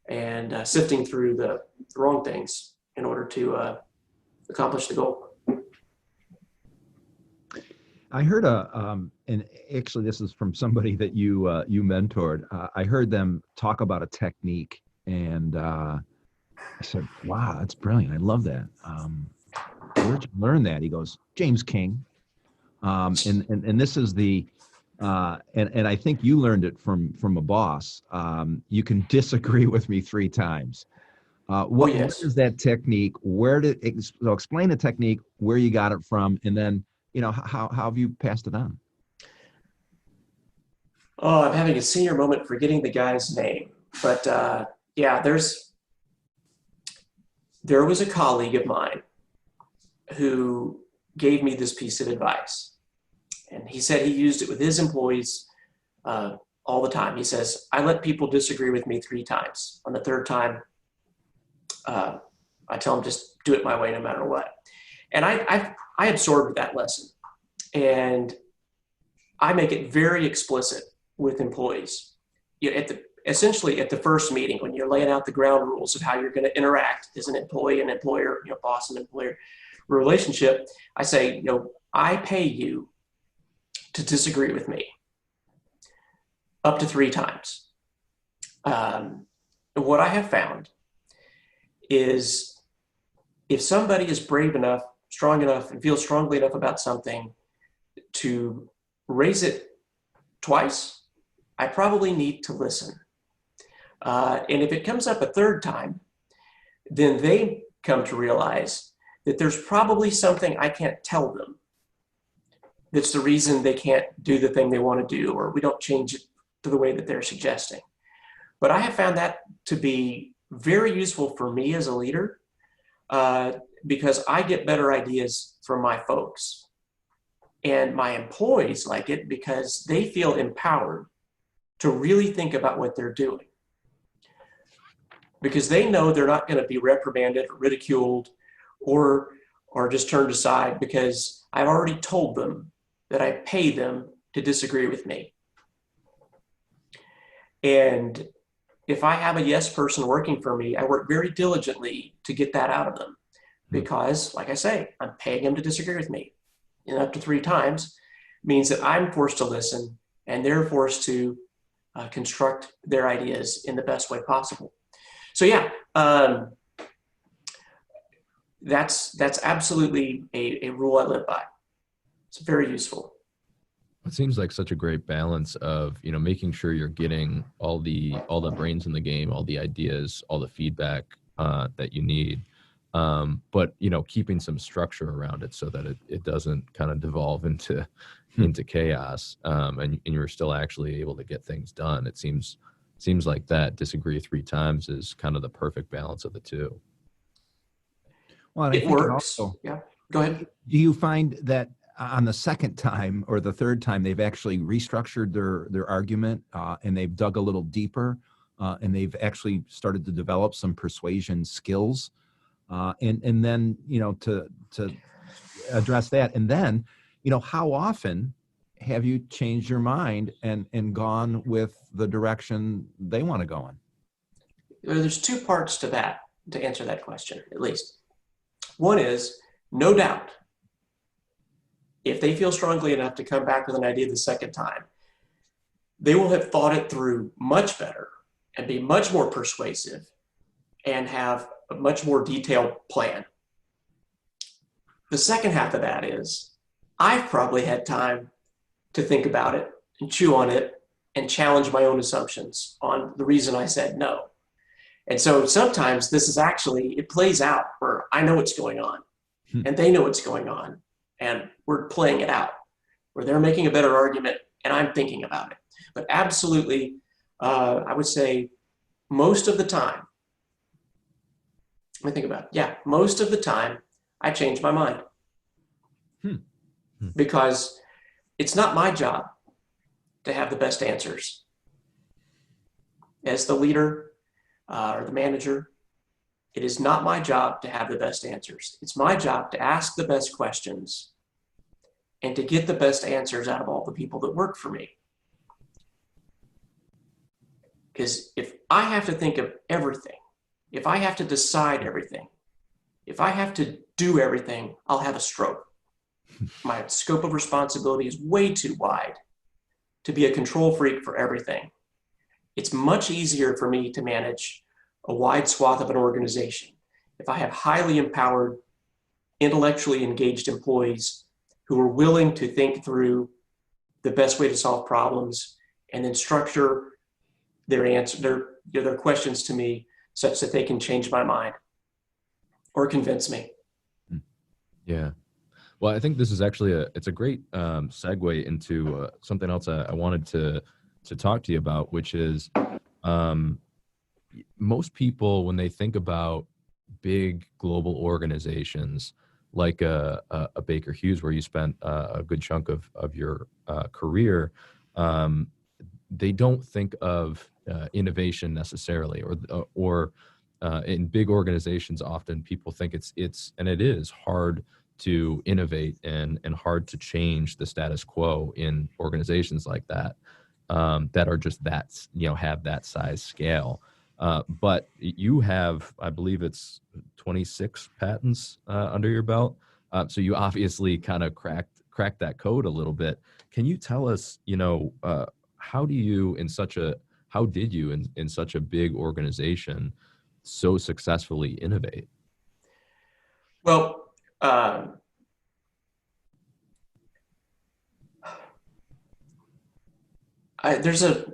and sifting through the wrong things in order to accomplish the goal. I heard and actually this is from somebody that you mentored. I heard them talk about a technique, and I said, "Wow, that's brilliant! I love that. Where'd you learn that?" He goes, "James King." And this is the and I think you learned it from a boss. You can disagree with me 3 times. What is that technique? Explain the technique, where you got it from, and then how have you passed it on? Oh, I'm having a senior moment forgetting the guy's name, but there was a colleague of mine who gave me this piece of advice, and he said he used it with his employees all the time. He says, I let people disagree with me 3 times. On the 3rd time, I tell them just do it my way no matter what. And I absorbed that lesson, and I make it very explicit with employees. Essentially at the first meeting, when you're laying out the ground rules of how you're going to interact as an employee and employer, boss and employer, relationship, I say, I pay you to disagree with me up to 3 times. What I have found is if somebody is brave enough, strong enough, and feels strongly enough about something to raise it twice, I probably need to listen. And if it comes up a 3rd time, then they come to realize that there's probably something I can't tell them that's the reason they can't do the thing they want to do, or we don't change it to the way that they're suggesting. But I have found that to be very useful for me as a leader, because I get better ideas from my folks. And my employees like it because they feel empowered to really think about what they're doing. Because they know they're not going to be reprimanded or ridiculed or just turned aside, because I've already told them that I pay them to disagree with me. And if I have a yes person working for me, I work very diligently to get that out of them, because, like I say, I'm paying them to disagree with me. And up to 3 times means that I'm forced to listen and they're forced to construct their ideas in the best way possible. So yeah, that's absolutely a rule I live by. It's very useful. It seems like such a great balance of, making sure you're getting all the brains in the game, all the ideas, all the feedback that you need. But, keeping some structure around it so that it doesn't kind of devolve into chaos. And you're still actually able to get things done. It seems like that disagree 3 times is kind of the perfect balance of the two. Well, it works. Yeah. Go ahead. Do you find that on the 2nd time or the 3rd time, they've actually restructured their argument and they've dug a little deeper and they've actually started to develop some persuasion skills? And then, to address that, and then, how often have you changed your mind and gone with the direction they want to go in? There's 2 parts to that, to answer that question, at least. One is, no doubt, if they feel strongly enough to come back with an idea the 2nd time, they will have thought it through much better and be much more persuasive and have a much more detailed plan. The second half of that is, I've probably had time to think about it and chew on it and challenge my own assumptions on the reason I said no. And so sometimes this is actually, it plays out where I know what's going on and they know what's going on, and we're playing it out where they're making a better argument and I'm thinking about it. But absolutely, I would say most of the time, let me think about it. Yeah, most of the time I change my mind because it's not my job to have the best answers. As the leader or the manager, it is not my job to have the best answers. It's my job to ask the best questions and to get the best answers out of all the people that work for me. Because if I have to think of everything, if I have to decide everything, if I have to do everything, I'll have a stroke. My scope of responsibility is way too wide to be a control freak for everything. It's much easier for me to manage a wide swath of an organization if I have highly empowered, intellectually engaged employees who are willing to think through the best way to solve problems and then structure their questions to me such that they can change my mind or convince me. Yeah. Well, I think this is actually it's a great segue into something else I wanted to talk to you about, which is most people, when they think about big global organizations like a Baker Hughes, where you spent a good chunk of your career, they don't think of innovation necessarily, or in big organizations, often people think it's and it is hard to innovate and hard to change the status quo in organizations like that, that are just that, have that size scale. But you have, I believe it's 26 patents under your belt. So you obviously kind of cracked that code a little bit. Can you tell us, how did you in such a big organization so successfully innovate? Well, there's a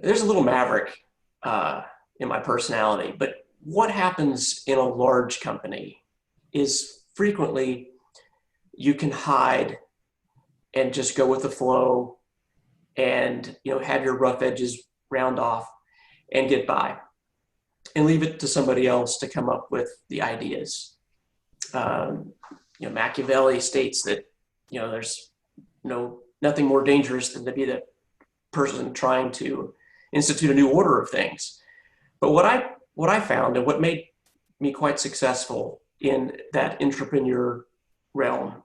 little maverick in my personality, but what happens in a large company is frequently you can hide and just go with the flow and have your rough edges round off and get by and leave it to somebody else to come up with the ideas. Machiavelli states that there's nothing more dangerous than to be the person trying to institute a new order of things. But what I found and what made me quite successful in that entrepreneur realm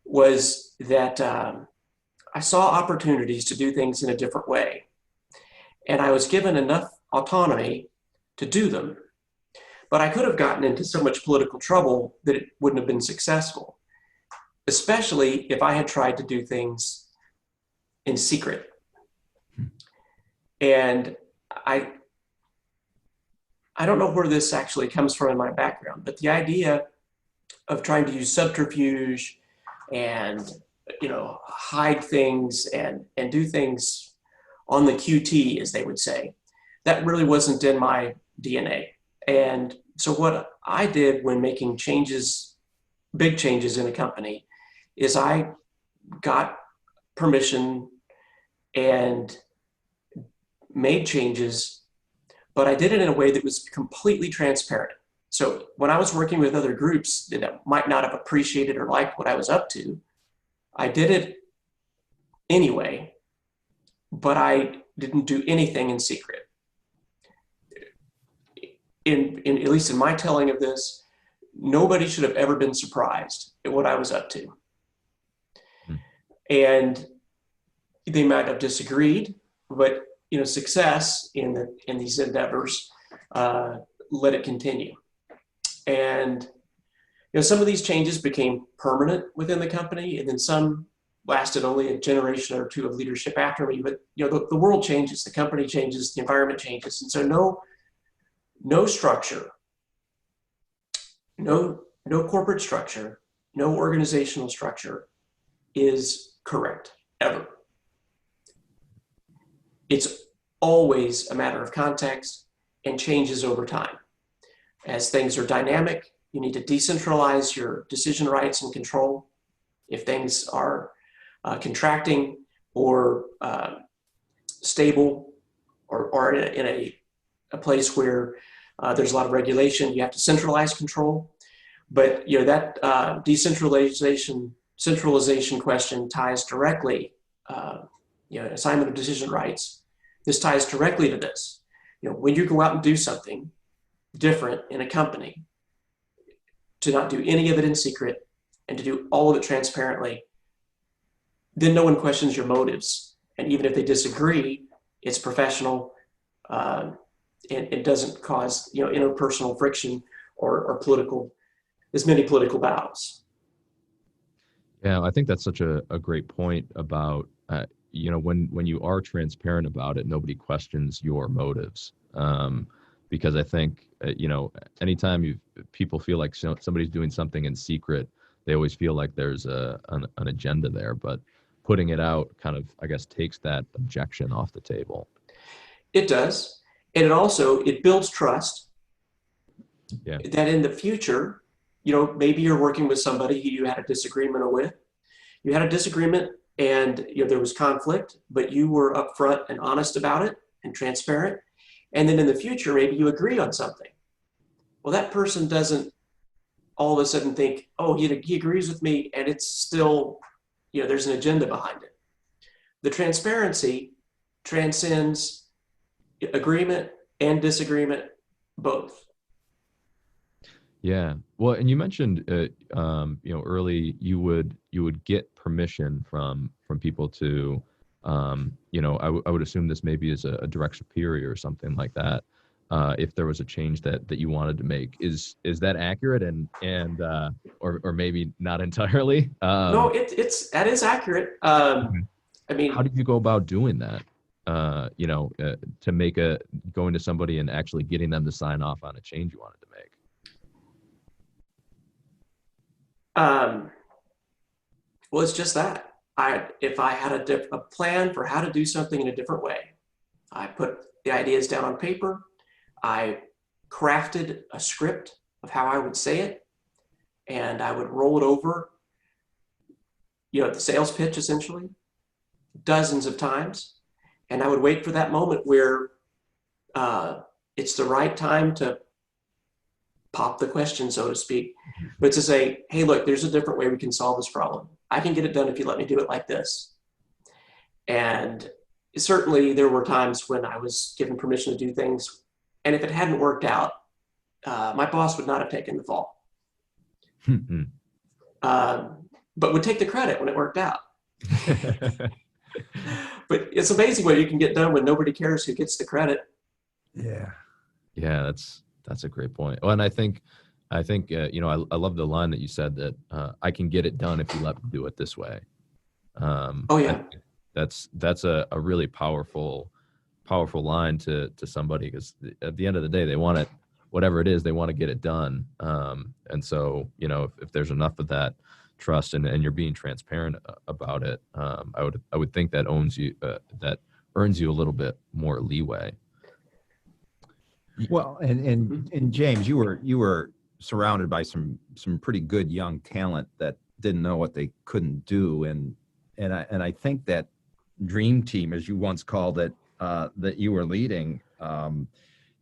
was that I saw opportunities to do things in a different way. And I was given enough autonomy to do them. But I could have gotten into so much political trouble that it wouldn't have been successful, especially if I had tried to do things in secret. And I don't know where this actually comes from in my background, but the idea of trying to use subterfuge and hide things and do things on the QT, as they would say, that really wasn't in my DNA. And so what I did when making changes, big changes in a company, is I got permission and made changes, but I did it in a way that was completely transparent. So when I was working with other groups that might not have appreciated or liked what I was up to, I did it anyway, but I didn't do anything in secret. In at least in my telling of this, nobody should have ever been surprised at what I was up to. And they might have disagreed, but success in these endeavors let it continue. And some of these changes became permanent within the company, and then some lasted only a generation or two of leadership after me. But the world changes, the company changes, the environment changes, and so no structure, no corporate structure, no organizational structure is correct ever. It's always a matter of context and changes over time. As things are dynamic, you need to decentralize your decision rights and control. If things are contracting or stable or in a place where there's a lot of regulation, you have to centralize control. But that centralization question ties directly, assignment of decision rights. This ties directly to this. When you go out and do something different in a company, to not do any of it in secret and to do all of it transparently, then no one questions your motives. And even if they disagree, it's professional. And it doesn't cause interpersonal friction or as many political battles. Yeah, I think that's such a great point about when you are transparent about it, nobody questions your motives. Because I think anytime people feel like somebody's doing something in secret, they always feel like there's an agenda there. But putting it out kind of, I guess, takes that objection off the table. It does. And it builds trust. Yeah. That in the future, maybe you're working with somebody who you had a disagreement with. You had a disagreement and there was conflict, but you were upfront and honest about it and transparent. And then in the future, maybe you agree on something. Well, that person doesn't all of a sudden think, oh, he agrees with me, and it's still, there's an agenda behind it. The transparency transcends agreement and disagreement, both. Yeah. Well, and you mentioned, early you would get permission from people to, I would assume this maybe is a direct superior or something like that. if there was a change that you wanted to make. Is that accurate? Or maybe not entirely? No, that is accurate. I mean, how did you go about doing that? To make going to somebody and actually getting them to sign off on a change you wanted to make. Well, it's just that. If I had a plan for how to do something in a different way, I put the ideas down on paper. I crafted a script of how I would say it, and I would roll it over, the sales pitch essentially, dozens of times. And I would wait for that moment where it's the right time to pop the question, so to speak, but to say, hey, look, there's a different way we can solve this problem. I can get it done if you let me do it like this. And certainly there were times when I was given permission to do things, and if it hadn't worked out, my boss would not have taken the fall. But would take the credit when it worked out. But it's amazing what you can get done when nobody cares who gets the credit. Yeah. Yeah, that's a great point. Well, and I think I love the line that you said that I can get it done if you let me do it this way. Oh yeah. That's a really powerful line to somebody, because at the end of the day, they want it, whatever it is, they want to get it done. And so, if there's enough of that trust and you're being transparent about it, I would think that earns you a little bit more leeway. Well, and James, you were surrounded by some pretty good young talent that didn't know what they couldn't do, and I think that dream team, as you once called it, that you were leading,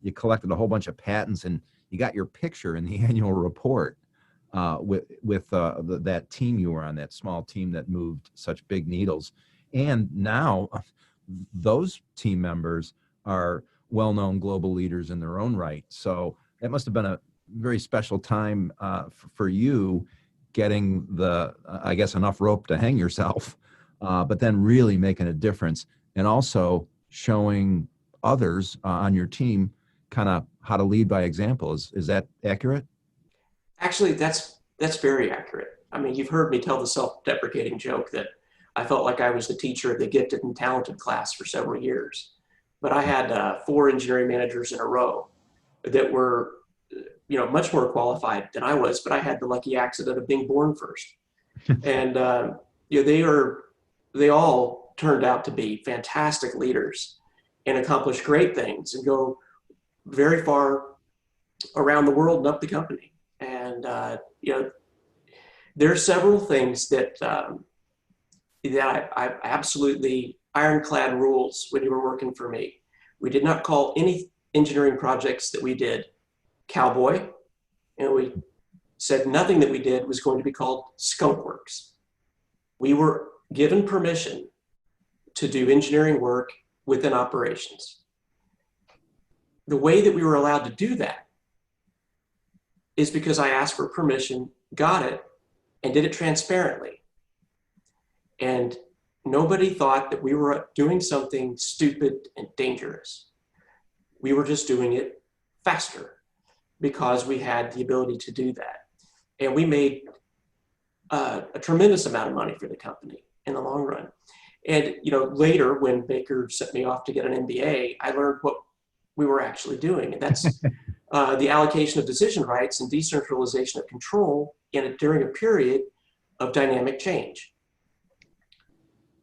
you collected a whole bunch of patents, and you got your picture in the annual report with that team you were on, that small team that moved such big needles. And now those team members are well-known global leaders in their own right. So that must have been a very special time for you, getting I guess, enough rope to hang yourself, but then really making a difference, and also showing others on your team kind of how to lead by example. Is that accurate? Actually, that's very accurate. I mean, you've heard me tell the self-deprecating joke that I felt like I was the teacher of the gifted and talented class for several years. But I had 4 engineering managers in a row that were, much more qualified than I was, but I had the lucky accident of being born first. And, they all turned out to be fantastic leaders and accomplish great things and go very far around the world and up the company. And, there are several things that I absolutely ironclad rules when you were working for me. We did not call any engineering projects that we did cowboy, and we said nothing that we did was going to be called skunk works. We were given permission to do engineering work within operations. The way that we were allowed to do that is because I asked for permission, got it, and did it transparently. And nobody thought that we were doing something stupid and dangerous. We were just doing it faster because we had the ability to do that. And we made a tremendous amount of money for the company in the long run. And later, when Baker sent me off to get an MBA, I learned what we were actually doing. And that's the allocation of decision rights and decentralization of control during a period of dynamic change.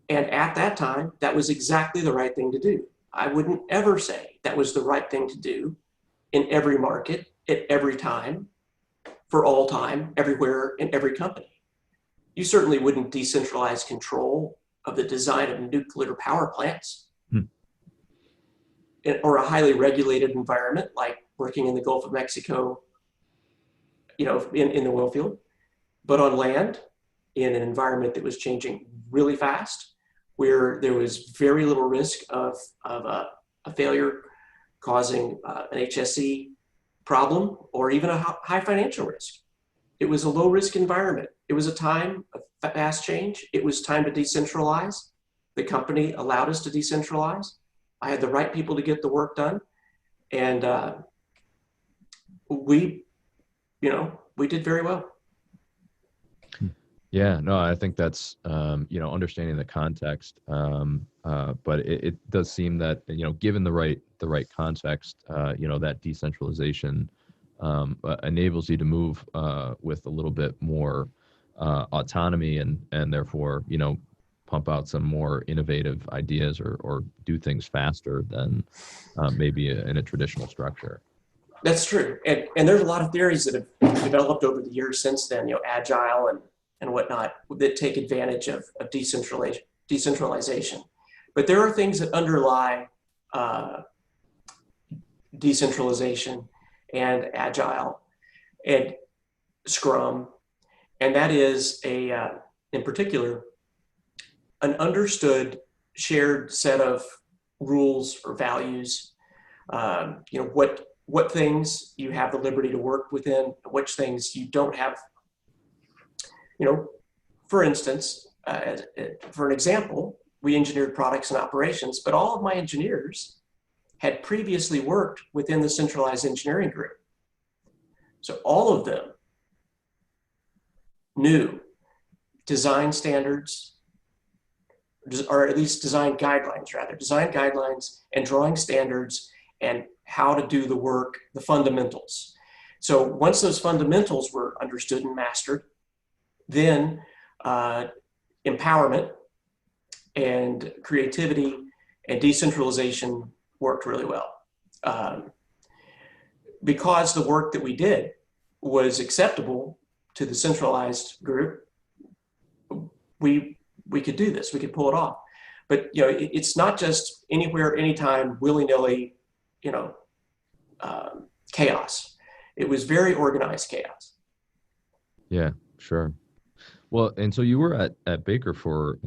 And at that time, that was exactly the right thing to do. I wouldn't ever say that was the right thing to do in every market, at every time, for all time, everywhere, in every company. You certainly wouldn't decentralize control of the design of nuclear power plants or a highly regulated environment like working in the Gulf of Mexico, in the oil field. But on land, in an environment that was changing really fast, where there was very little risk of a failure causing an HSE problem or even a high financial risk. It was a low risk environment. It was a time of fast change. It was time to decentralize. The company allowed us to decentralize. I had the right people to get the work done. And we did very well. Yeah, no, I think that's, understanding the context. But it does seem that, given the right context, that decentralization enables you to move with a little bit more autonomy and therefore, pump out some more innovative ideas or do things faster than maybe in a traditional structure. That's true. And there's a lot of theories that have developed over the years since then, agile and whatnot, that take advantage of decentralization. But there are things that underlie decentralization and agile and Scrum, and that is in particular, an understood shared set of rules or values. What things you have the liberty to work within, which things you don't have. For instance, for an example, we engineered products and operations, but all of my engineers had previously worked within the centralized engineering group. So all of them knew design standards, or at least design guidelines and drawing standards and how to do the work, the fundamentals. So once those fundamentals were understood and mastered, then empowerment and creativity and decentralization worked really well. Because the work that we did was acceptable to the centralized group, we could do this, we could pull it off. But it's not just anywhere, anytime, willy-nilly, chaos. It was very organized chaos. Yeah, sure. Well, and so you were at Baker for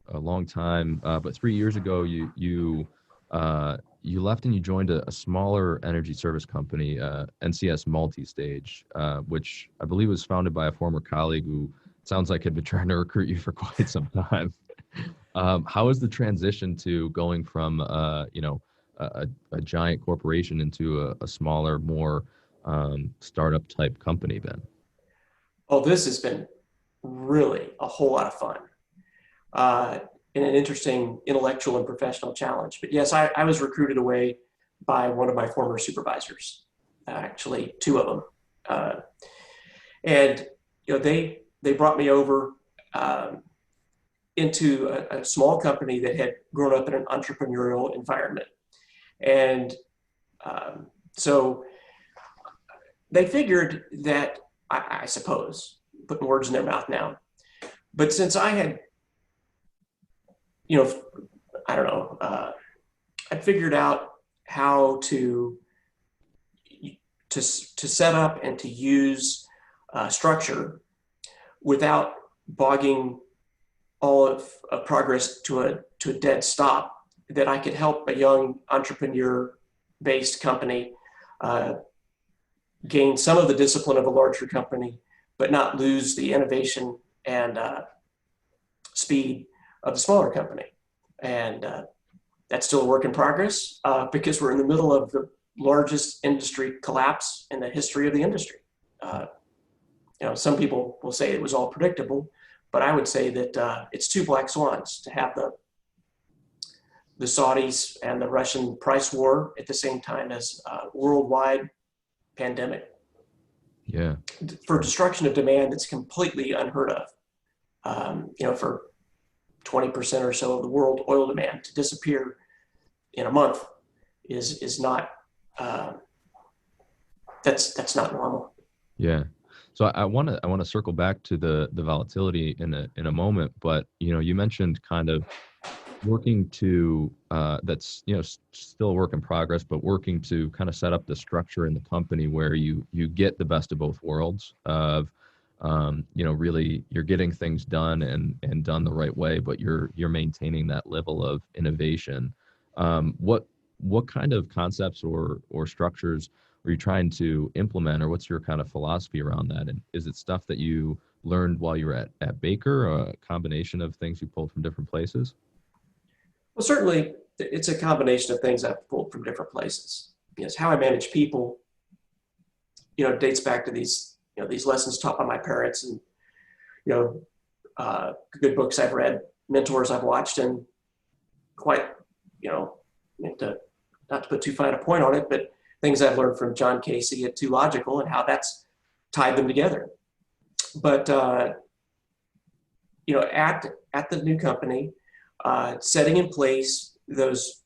a long time, but 3 years ago you left and you joined a smaller energy service company, NCS Multistage, which I believe was founded by a former colleague who sounds like had been trying to recruit you for quite some time. How is the transition to going from a giant corporation into a smaller, more startup type company been? Oh, this has been really a whole lot of fun and an interesting intellectual and professional challenge. But yes, I was recruited away by one of my former supervisors, actually two of them. And they brought me over into a small company that had grown up in an entrepreneurial environment. And so they figured that, I suppose, putting words in their mouth now, but since I had, I'd figured out how to set up and to use structure without bogging all of progress to a dead stop, that I could help a young entrepreneur-based company gain some of the discipline of a larger company, but not lose the innovation and speed of the smaller company. And that's still a work in progress because we're in the middle of the largest industry collapse in the history of the industry. Some people will say it was all predictable, but I would say that it's two black swans to have the Saudis and the Russian price war at the same time as worldwide pandemic. Yeah. For destruction of demand that's completely unheard of. For 20% or so of the world oil demand to disappear in a month is not that's not normal. Yeah. So I want to circle back to the volatility in a moment, but you mentioned kind of working to that's still a work in progress, but working to kind of set up the structure in the company where you get the best of both worlds of really you're getting things done and done the right way, but you're maintaining that level of innovation. What kind of concepts or structures are you trying to implement, or what's your kind of philosophy around that? And is it stuff that you learned while you were at Baker, or a combination of things you pulled from different places? Well, certainly it's a combination of things I've pulled from different places. is how I manage people, dates back to these lessons taught by my parents and, good books I've read, mentors I've watched, and quite, not to put too fine a point on it, but things I've learned from John Casey at Too Logical and how that's tied them together. But, at the new company, setting in place those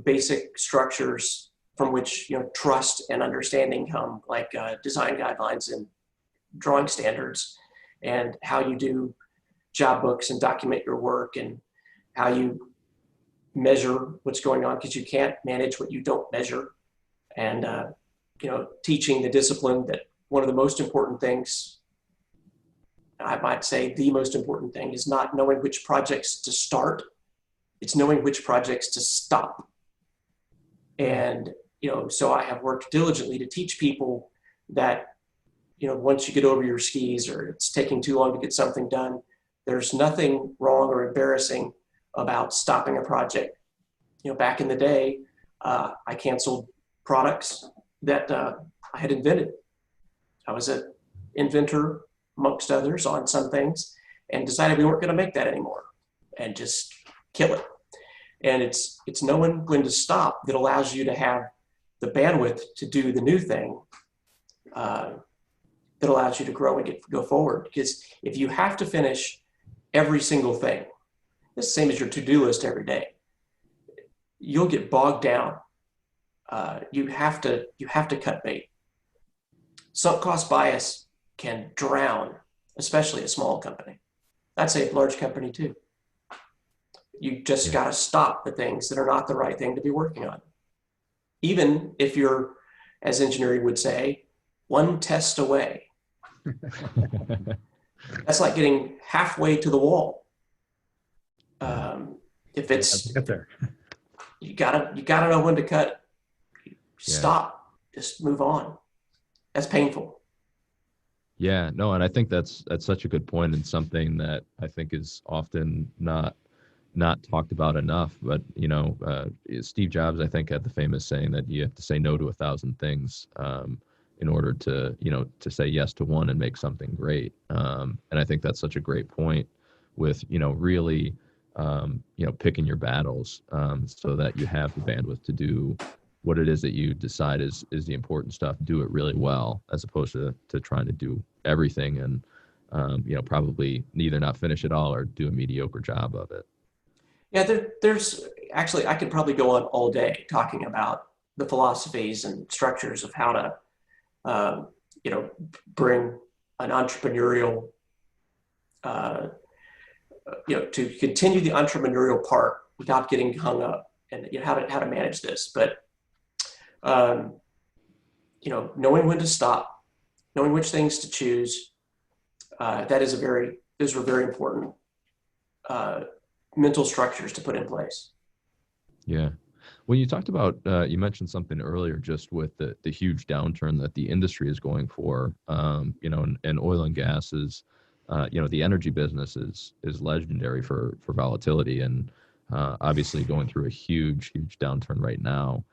basic structures from which, trust and understanding come, like design guidelines and drawing standards, and how you do job books and document your work, and how you measure what's going on, because you can't manage what you don't measure. And, teaching the discipline that one of the most important things, I might say the most important thing, is not knowing which projects to start. It's knowing which projects to stop. And, so I have worked diligently to teach people that, once you get over your skis or it's taking too long to get something done, there's nothing wrong or embarrassing about stopping a project. Back in the day, I canceled products that I had invented. I was an inventor, amongst others, on some things, and decided we weren't going to make that anymore and just kill it. And it's knowing when to stop that allows you to have the bandwidth to do the new thing, that allows you to grow and go forward. Because if you have to finish every single thing, it's the same as your to-do list every day, you'll get bogged down. You have to cut bait. Sunk cost bias can drown, especially a small company. I'd say a large company too. You just got to stop the things that are not the right thing to be working on. Even if you're, as engineering would say, one test away. That's like getting halfway to the wall. If it's get there, you gotta know when to cut. Stop. Just move on. That's painful. Yeah, no, and I think that's such a good point, and something that I think is often not talked about enough. But Steve Jobs, I think, had the famous saying that you have to say no to 1,000 things in order to say yes to one and make something great. And I think that's such a great point with really picking your battles so that you have the bandwidth to do what it is that you decide is the important stuff. Do it really well, as opposed to trying to do everything and probably neither not finish it all or do a mediocre job of it. Yeah, there's actually, I could probably go on all day talking about the philosophies and structures of how to bring an entrepreneurial to continue the entrepreneurial part without getting hung up, and how to manage this. But knowing when to stop, knowing which things to choose, those are very important mental structures to put in place. Yeah. When you talked about, you mentioned something earlier, just with the huge downturn that the industry is going for, and oil and gas is, the energy business is legendary for volatility, and obviously going through a huge downturn right now.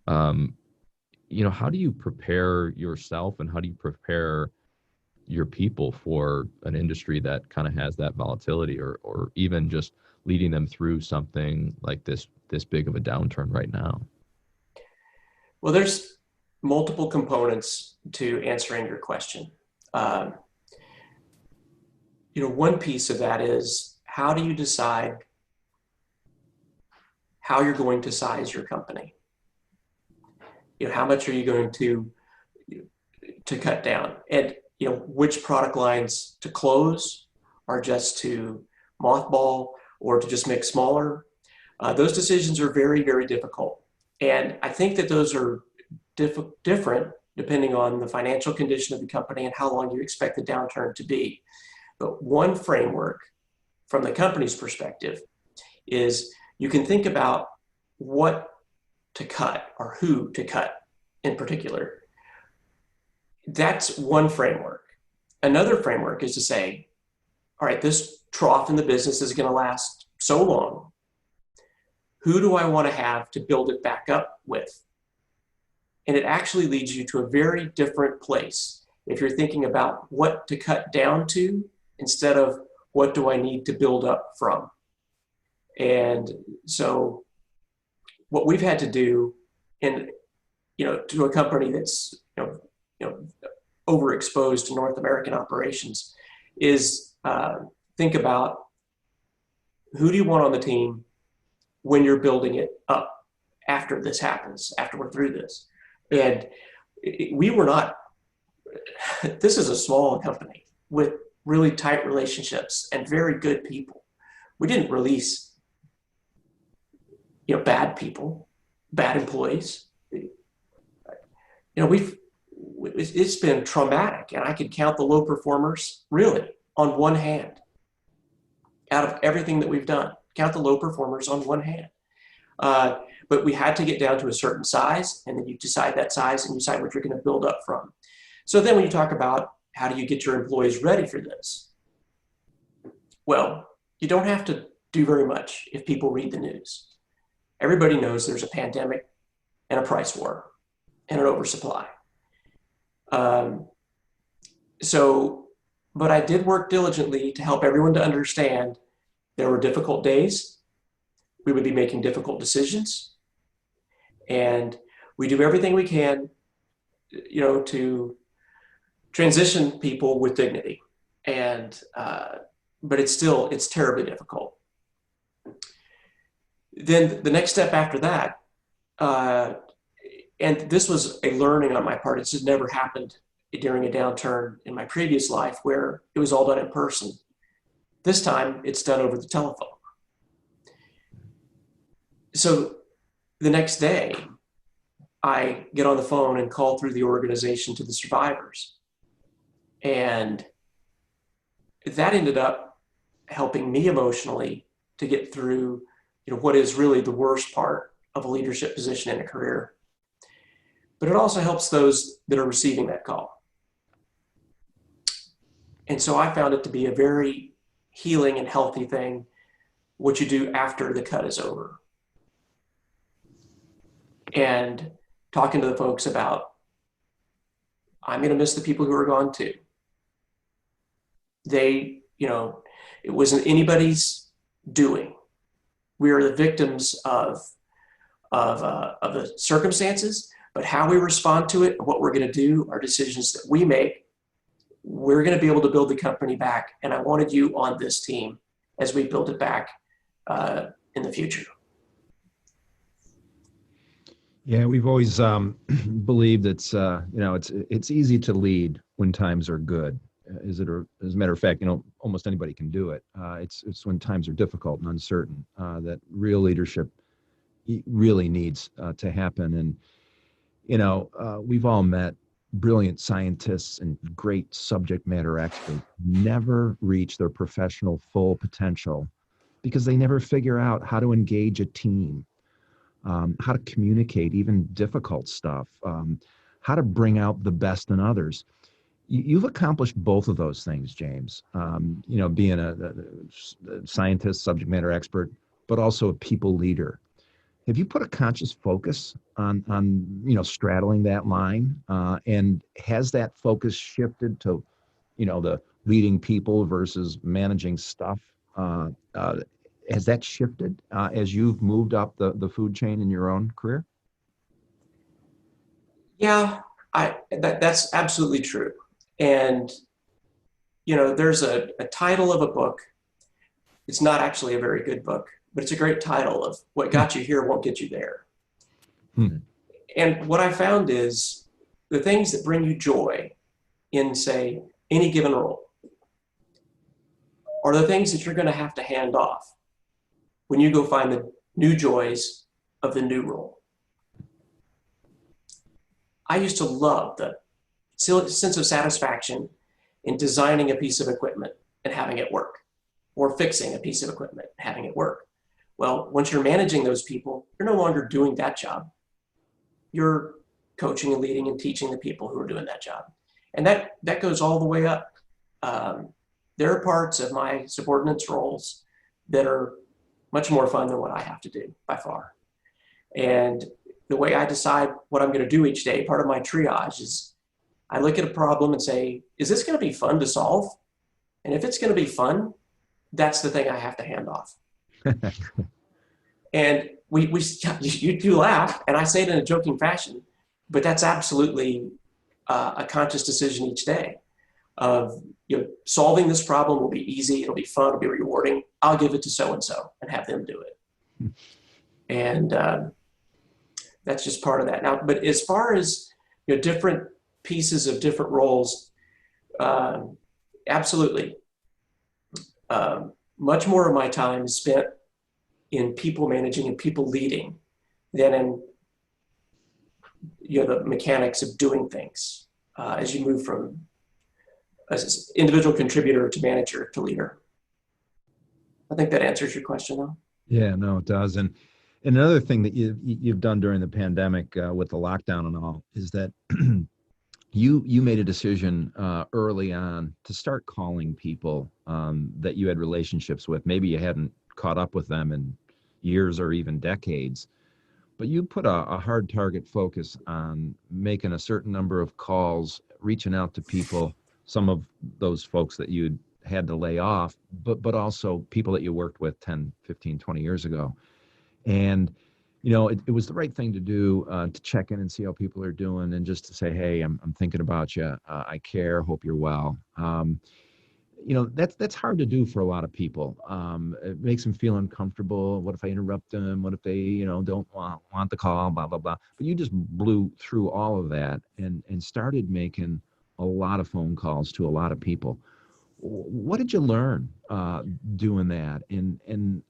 How do you prepare yourself, and how do you prepare your people for an industry that kind of has that volatility, or even just leading them through something like this big of a downturn right now? Well, there's multiple components to answering your question. One piece of that is, how do you decide how you're going to size your company? How much are you going to cut down, and which product lines to close, or just to mothball, or to just make smaller? Those decisions are very, very difficult. And I think that those are different depending on the financial condition of the company and how long you expect the downturn to be. But one framework from the company's perspective is, you can think about what to cut, or who to cut in particular. That's one framework. Another framework is to say, all right, this trough in the business is going to last so long. Who do I want to have to build it back up with? And it actually leads you to a very different place if you're thinking about what to cut down to instead of what do I need to build up from. And so what we've had to do to a company that's overexposed to North American operations is think about who do you want on the team when you're building it up after this happens, after we're through this. And this is a small company with really tight relationships and very good people. We didn't release bad people, bad employees. It's been traumatic, and I could count the low performers really on one hand. Out of everything that we've done, count the low performers on one hand. But we had to get down to a certain size, and then you decide that size and you decide what you're going to build up from. So then when you talk about how do you get your employees ready for this? Well, you don't have to do very much if people read the news. Everybody knows there's a pandemic and a price war and an oversupply. But I did work diligently to help everyone to understand there were difficult days. We would be making difficult decisions. And we do everything we can, to transition people with dignity. But it's terribly difficult. Then the next step after that, and this was a learning on my part, it's just never happened during a downturn in my previous life where it was all done in person. This time it's done over the telephone. So the next day I get on the phone and call through the organization to the survivors. And that ended up helping me emotionally to get through what is really the worst part of a leadership position in a career. But it also helps those that are receiving that call. And so I found it to be a very healing and healthy thing, what you do after the cut is over. And talking to the folks about, I'm going to miss the people who are gone too. It wasn't anybody's doing. We are the victims of the circumstances, but how we respond to it and what we're going to do are decisions that we make. We're going to be able to build the company back, and I wanted you on this team as we build it back in the future. Yeah, we've always believed it's easy to lead when times are good. As a matter of fact, almost anybody can do it. It's when times are difficult and uncertain that real leadership really needs to happen. And we've all met brilliant scientists and great subject matter experts, never reach their professional full potential because they never figure out how to engage a team, how to communicate even difficult stuff, how to bring out the best in others. You've accomplished both of those things, James, being a scientist, subject matter expert, but also a people leader. Have you put a conscious focus on straddling that line? And has that focus shifted to, the leading people versus managing stuff? Has that shifted as you've moved up the food chain in your own career? Yeah, that's absolutely true. And, there's a title of a book. It's not actually a very good book, but it's a great title of What Got You Here Won't Get You There. And what I found is the things that bring you joy in, say, any given role are the things that you're going to have to hand off when you go find the new joys of the new role. I used to love the sense of satisfaction in designing a piece of equipment and having it work, or fixing a piece of equipment and having it work. Well, once you're managing those people, you're no longer doing that job. You're coaching and leading and teaching the people who are doing that job. And that goes all the way up. There are parts of my subordinates roles that are much more fun than what I have to do by far. And the way I decide what I'm going to do each day, part of my triage is I look at a problem and say, is this going to be fun to solve? And if it's going to be fun, that's the thing I have to hand off. And you do laugh, and I say it in a joking fashion, but that's absolutely a conscious decision each day of, solving this problem will be easy, it'll be fun, it'll be rewarding. I'll give it to so-and-so and have them do it. And that's just part of that. Now, but as far as, different pieces of different roles, absolutely. Much more of my time is spent in people managing and people leading than in the mechanics of doing things as you move from as individual contributor to manager to leader. I think that answers your question, though. Yeah, no, it does. And another thing that you've done during the pandemic with the lockdown and all is that you made a decision early on to start calling people that you had relationships with. Maybe you hadn't caught up with them in years or even decades, but you put a hard target focus on making a certain number of calls, reaching out to people, some of those folks that you'd had to lay off, but also people that you worked with 10, 15, 20 years ago. And, it was the right thing to do to check in and see how people are doing and just to say, hey, I'm thinking about you. I care. Hope you're well. That's hard to do for a lot of people. It makes them feel uncomfortable. What if I interrupt them? What if they, don't want the call, blah, blah, blah. But you just blew through all of that and started making a lot of phone calls to a lot of people. What did you learn doing that? And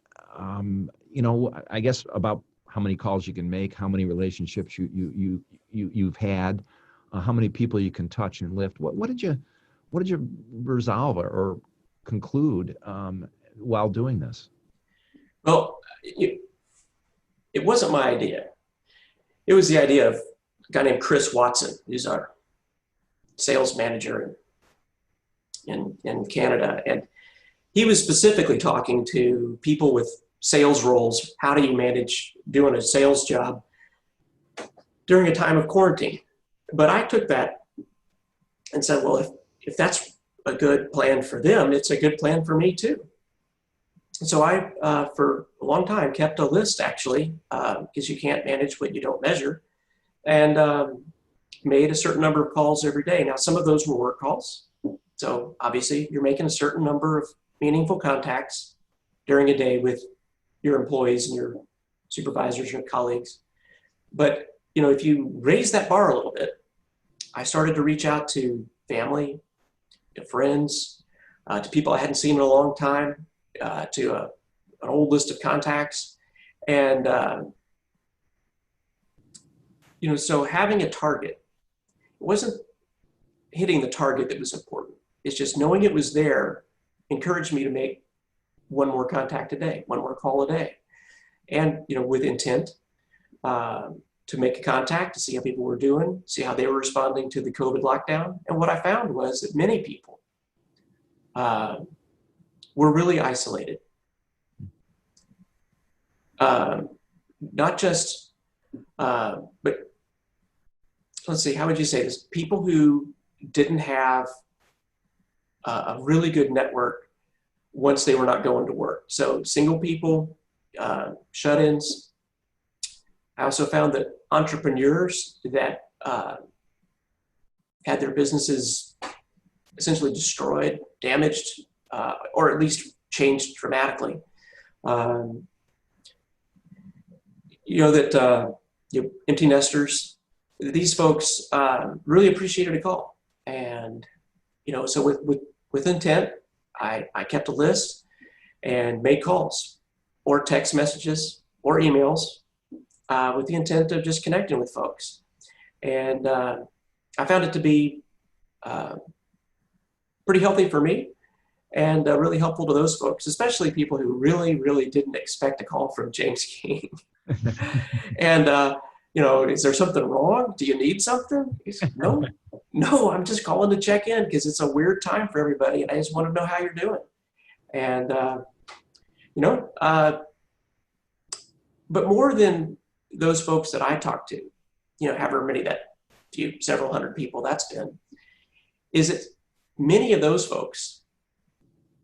I guess about how many calls you can make, how many relationships you've had, how many people you can touch and lift. What did you resolve or conclude while doing this? Well, it wasn't my idea. It was the idea of a guy named Chris Watson, who's our sales manager in Canada. And he was specifically talking to people with sales roles. How do you manage doing a sales job during a time of quarantine? But I took that and said, well, if that's a good plan for them, it's a good plan for me too. And so I, for a long time, kept a list actually, because you can't manage what you don't measure, and made a certain number of calls every day. Now, some of those were work calls. So obviously you're making a certain number of meaningful contacts during a day with your employees and your supervisors, your colleagues. But, if you raise that bar a little bit, I started to reach out to family, to friends, to people I hadn't seen in a long time, to an old list of contacts. And, so having a target, it wasn't hitting the target that was important. It's just knowing it was there encouraged me to make one more contact a day, one more call a day. And, with intent to make a contact, to see how people were doing, see how they were responding to the COVID lockdown. And what I found was that many people were really isolated. Not just, but let's see, how would you say this? People who didn't have a really good network once they were not going to work. So single people, shut-ins. I also found that entrepreneurs that had their businesses essentially destroyed, damaged, or at least changed dramatically. Empty nesters, these folks really appreciated a call. And, so with intent, I kept a list and made calls or text messages or emails with the intent of just connecting with folks. And I found it to be pretty healthy for me and really helpful to those folks, especially people who really, really didn't expect a call from James King. And, is there something wrong? Do you need something? He said, no, I'm just calling to check in because it's a weird time for everybody. And I just want to know how you're doing. And, but more than those folks that I talk to, however many several hundred people that's been, is that many of those folks,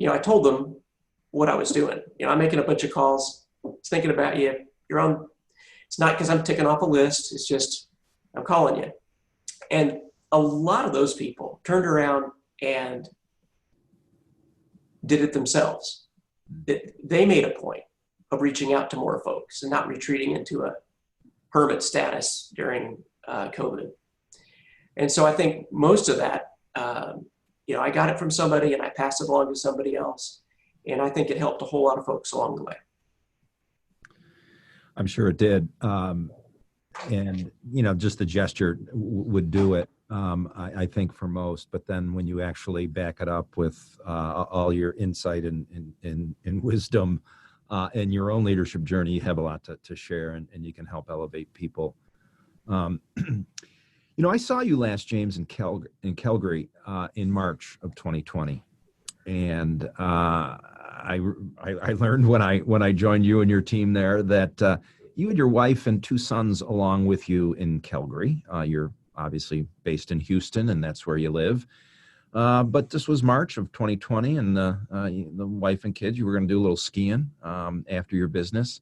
I told them what I was doing. I'm making a bunch of calls. It's thinking about you. You're on. It's not because I'm ticking off a list. It's just I'm calling you. And a lot of those people turned around and did it themselves. They made a point of reaching out to more folks and not retreating into a hermit status during COVID. And so I think most of that, I got it from somebody and I passed it along to somebody else. And I think it helped a whole lot of folks along the way. I'm sure it did. And, just the gesture would do it, I think, for most. But then when you actually back it up with all your insight and wisdom and your own leadership journey, you have a lot to share, and you can help elevate people. I saw you last, James, in Calgary in March of 2020. And I learned when I joined you and your team there that you and your wife and two sons along with you in Calgary. You're obviously based in Houston, and that's where you live. But this was March of 2020, and the wife and kids, you were going to do a little skiing after your business.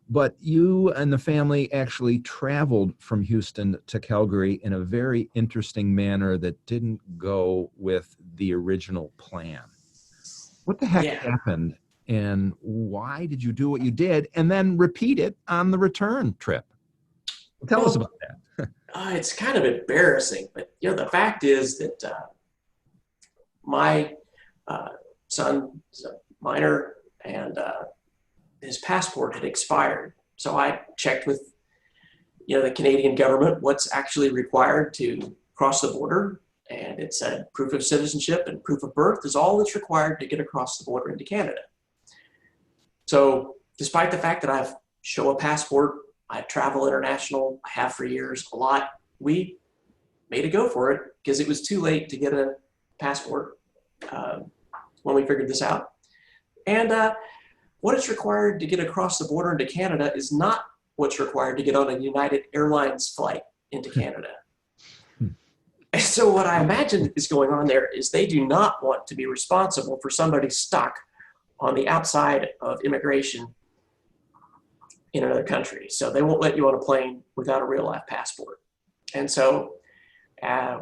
But you and the family actually traveled from Houston to Calgary in a very interesting manner that didn't go with the original plan. What the heck happened, and why did you do what you did and then repeat it on the return trip? Tell us about that. It's kind of embarrassing, but the fact is that my son is a minor, and his passport had expired. So I checked with, the Canadian government, what's actually required to cross the border. And it said proof of citizenship and proof of birth is all that's required to get across the border into Canada. So despite the fact that I've show a passport, I travel international, I have for years, a lot, we made a go for it because it was too late to get a passport when we figured this out. And what is required to get across the border into Canada is not what's required to get on a United Airlines flight into Canada. And so what I imagine is going on there is they do not want to be responsible for somebody stuck on the outside of immigration in another country. So they won't let you on a plane without a real life passport. And so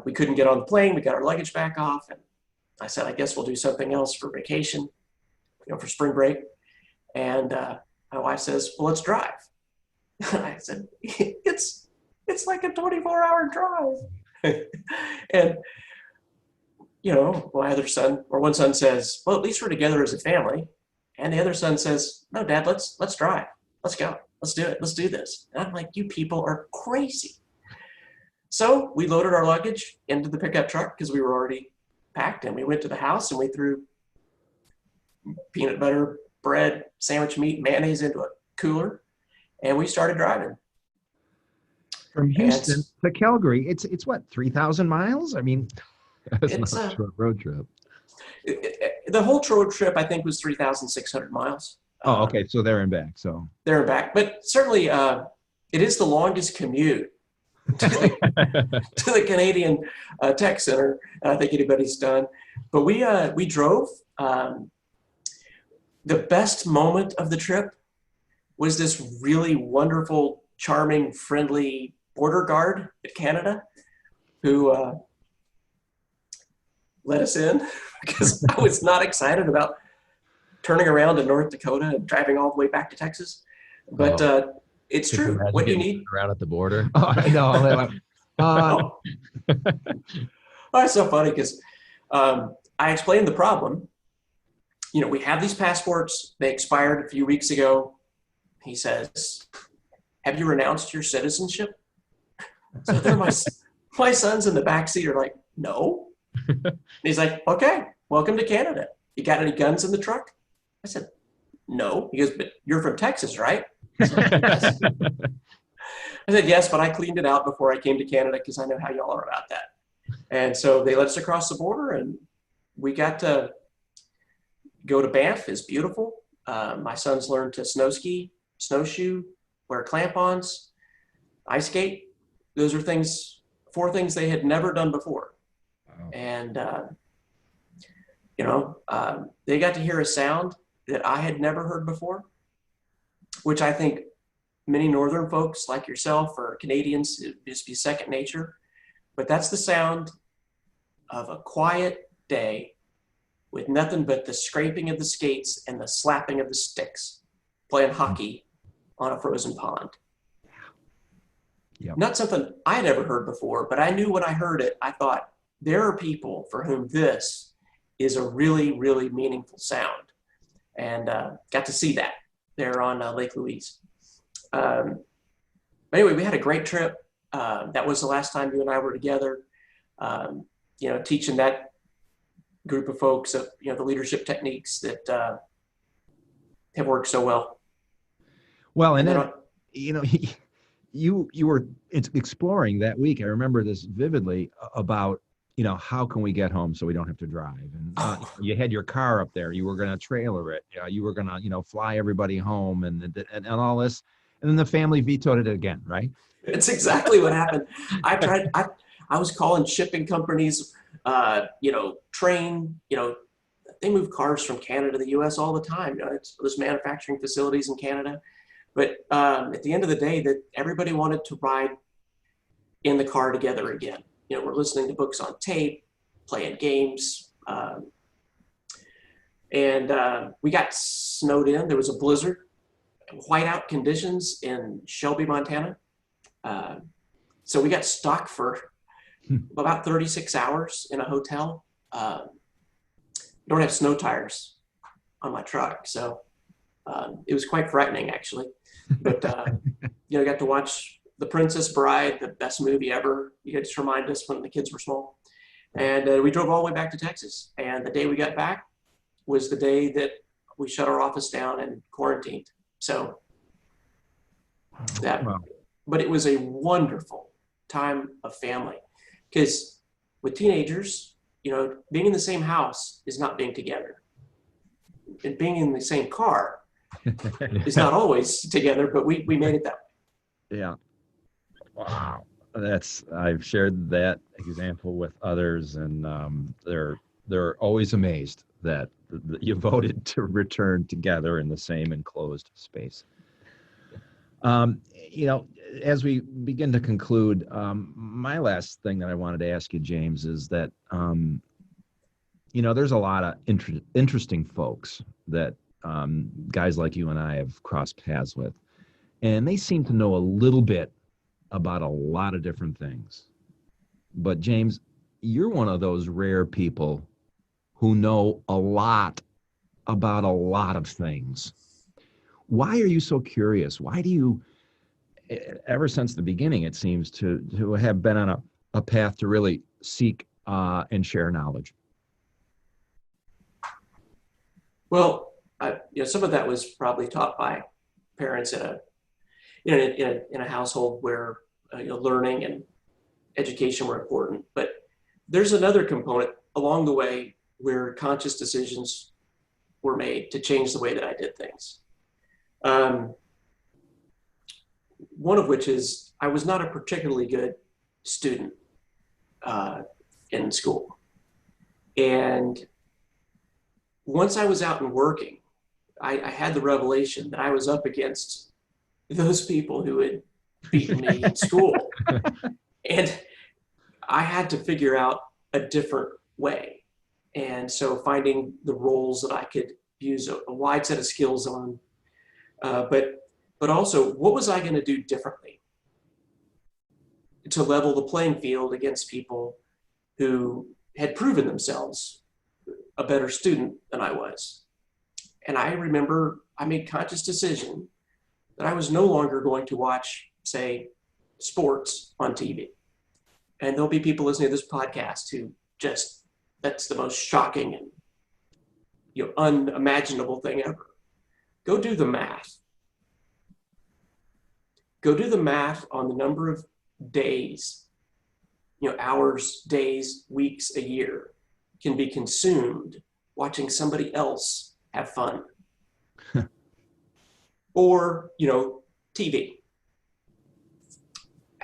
we couldn't get on the plane. We got our luggage back off. And I said, I guess we'll do something else for vacation, for spring break. And my wife says, well, let's drive. I said, it's like a 24-hour drive. And, one son says, well, at least we're together as a family. And the other son says, no, Dad, let's drive. Let's go. Let's do it. Let's do this. And I'm like, you people are crazy. So we loaded our luggage into the pickup truck because we were already packed, and we went to the house and we threw peanut butter, bread, sandwich meat, mayonnaise into a cooler, and we started driving. From Houston to Calgary, it's what, 3,000 miles? I mean, that's not a short road trip. The whole road trip, I think, was 3,600 miles. Oh, okay. So there and back. There and back. But certainly it is the longest commute to the Canadian Tech Center I think anybody's done. But we drove. The best moment of the trip was this really wonderful, charming, friendly border guard at Canada who let us in because I was not excited about turning around to North Dakota and driving all the way back to Texas. But it's true. What you need around at the border. Oh, I know. It's so funny because I explained the problem. We have these passports. They expired a few weeks ago. He says, have you renounced your citizenship? So they're my sons in the backseat are like, no. And he's like, okay, welcome to Canada. You got any guns in the truck? I said, no. He goes, but you're from Texas, right? I said, yes, but I cleaned it out before I came to Canada because I know how y'all are about that. And so they let us across the border, and we got to go to Banff. It's beautiful. My sons learned to snow ski, snowshoe, wear clamp-ons, ice skate. Those are four things they had never done before. Wow. And, they got to hear a sound that I had never heard before, which I think many Northern folks like yourself or Canadians, it'd just be second nature. But that's the sound of a quiet day with nothing but the scraping of the skates and the slapping of the sticks, playing hockey on a frozen pond. Yep. Not something I had ever heard before, but I knew when I heard it, I thought, there are people for whom this is a really, really meaningful sound. And got to see that there on Lake Louise. Anyway, we had a great trip. That was the last time you and I were together, teaching that group of folks of, the leadership techniques that have worked so well. Well, and then, you were exploring that week. I remember this vividly about, how can we get home so we don't have to drive? And you had your car up there. You were going to trailer it. You were going to, fly everybody home and all this. And then the family vetoed it again, right? It's exactly what happened. I was calling shipping companies, train, they move cars from Canada to the U.S. all the time. There's manufacturing facilities in Canada. But at the end of the day, that everybody wanted to ride in the car together again. We're listening to books on tape, playing games. And we got snowed in. There was a blizzard, whiteout conditions in Shelby, Montana. So we got stuck for about 36 hours in a hotel. Don't have snow tires on my truck. So it was quite frightening, actually. But, got to watch The Princess Bride, the best movie ever. You could just remind us when the kids were small. And we drove all the way back to Texas. And the day we got back was the day that we shut our office down and quarantined. So but it was a wonderful time of family, because with teenagers, being in the same house is not being together. And being in the same car is not always together, but we made it that way. Yeah. Wow. I've shared that example with others, and they're always amazed that you voted to return together in the same enclosed space. As we begin to conclude, my last thing that I wanted to ask you, James, is that, there's a lot of interesting folks that guys like you and I have crossed paths with, and they seem to know a little bit about a lot of different things. But James, you're one of those rare people who know a lot about a lot of things. Why are you so curious? Why do you, ever since the beginning, it seems to have been on a path to really seek and share knowledge? Well, some of that was probably taught by parents in a household where learning and education were important. But there's another component along the way where conscious decisions were made to change the way that I did things. One of which is I was not a particularly good student in school. And once I was out and working, I had the revelation that I was up against those people who had beaten me in school. And I had to figure out a different way. And so finding the roles that I could use a wide set of skills on, but also what was I going to do differently to level the playing field against people who had proven themselves a better student than I was. And I remember I made conscious decision that I was no longer going to watch, say, sports on TV. And there'll be people listening to this podcast who that's the most shocking and unimaginable thing ever. Go do the math. Go do the math on the number of days, hours, days, weeks, a year can be consumed watching somebody else have fun. Or, TV.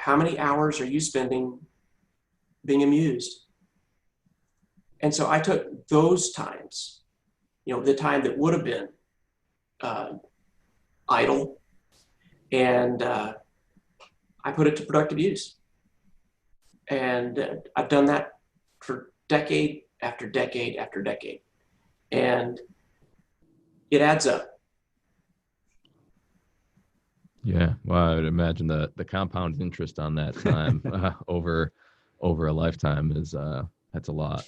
how many hours are you spending being amused? And so I took those times, the time that would have been idle, and I put it to productive use. And I've done that for decade after decade after decade. And it adds up. Yeah, well, I would imagine the compound interest on that time over a lifetime is that's a lot.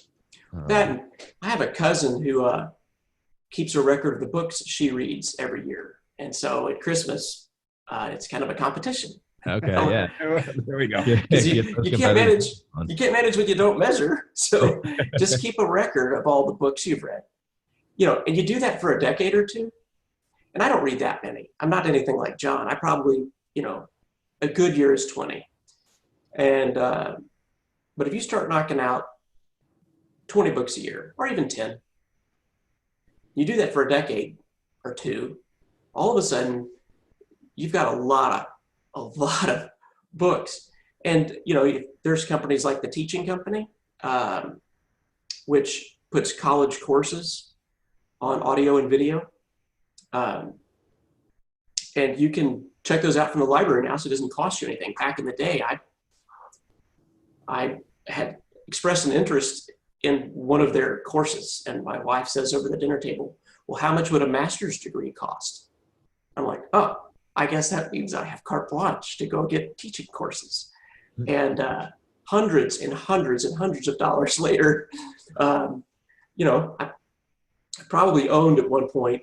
I have a cousin who keeps a record of the books she reads every year, and so at Christmas, it's kind of a competition. Okay, yeah, there we go. Because you can't manage what you don't measure. So just keep a record of all the books you've read, and you do that for a decade or two. And I don't read that many. I'm not anything like John. I probably, a good year is 20. And, but if you start knocking out 20 books a year, or even 10, you do that for a decade or two, all of a sudden you've got a lot of books. And, there's companies like the Teaching Company, which puts college courses on audio and video. And you can check those out from the library now, so it doesn't cost you anything. Back in the day, I had expressed an interest in one of their courses, and my wife says over the dinner table, well, how much would a master's degree cost? I'm like, oh, I guess that means I have carte blanche to go get teaching courses. And hundreds and hundreds and hundreds of dollars later, I probably owned at one point,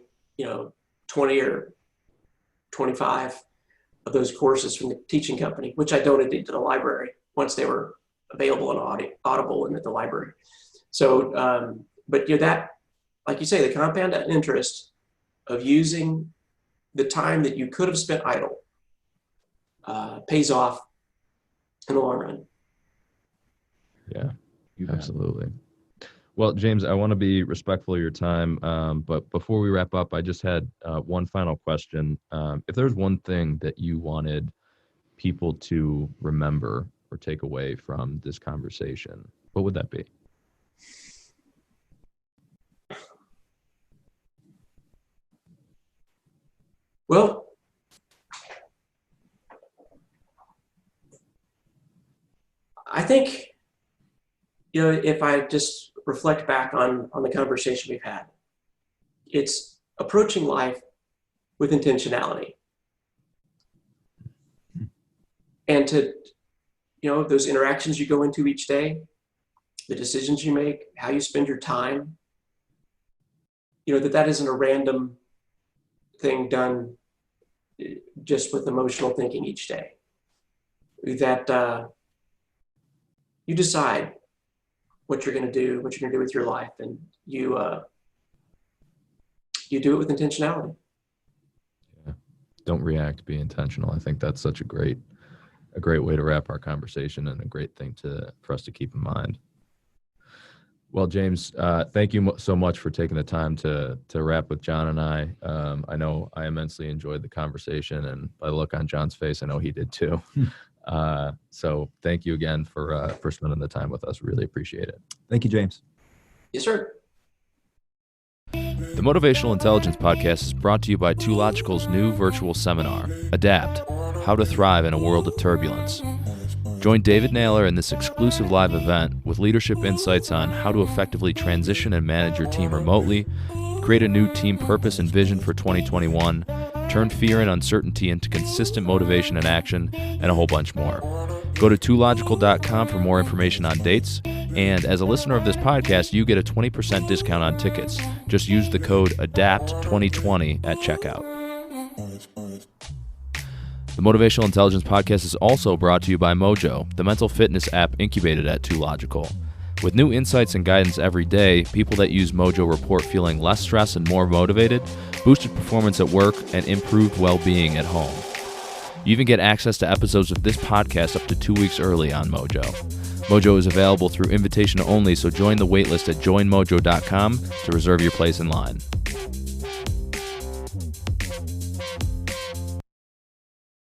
20 or 25 of those courses from the Teaching Company, which I donated to the library once they were available on Audible and at the library. So, but that, like you say, the compound interest of using the time that you could have spent idle pays off in the long run. Yeah, absolutely. Well, James, I want to be respectful of your time, but before we wrap up, I just had one final question. If there's one thing that you wanted people to remember or take away from this conversation, what would that be? Well, I think, if I just reflect back on the conversation we've had, it's approaching life with intentionality. And to, those interactions you go into each day, the decisions you make, how you spend your time, that isn't a random thing done just with emotional thinking each day. That you decide what you're going to do with your life, and you do it with intentionality. Yeah. Don't react, be intentional. I think that's such a great way to wrap our conversation, and a great thing for us to keep in mind. Well, James, thank you so much for taking the time to wrap with John and I. I know I immensely enjoyed the conversation, and by the look on John's face, I know he did too. So thank you again for spending the time with us. Really appreciate it. Thank you, James. Yes, sir. The Motivational Intelligence Podcast is brought to you by 2Logical's new virtual seminar, Adapt: How to Thrive in a World of Turbulence. Join David Naylor in this exclusive live event with leadership insights on how to effectively transition and manage your team remotely, create a new team purpose and vision for 2021, turn fear and uncertainty into consistent motivation and action, and a whole bunch more. Go to 2logical.com for more information on dates. And as a listener of this podcast, you get a 20% discount on tickets. Just use the code ADAPT2020 at checkout. The Motivational Intelligence Podcast is also brought to you by Mojo, the mental fitness app incubated at 2Logical. With new insights and guidance every day, people that use Mojo report feeling less stressed and more motivated, boosted performance at work, and improved well-being at home. You even get access to episodes of this podcast up to 2 weeks early on Mojo. Mojo is available through invitation only, so join the waitlist at joinmojo.com to reserve your place in line.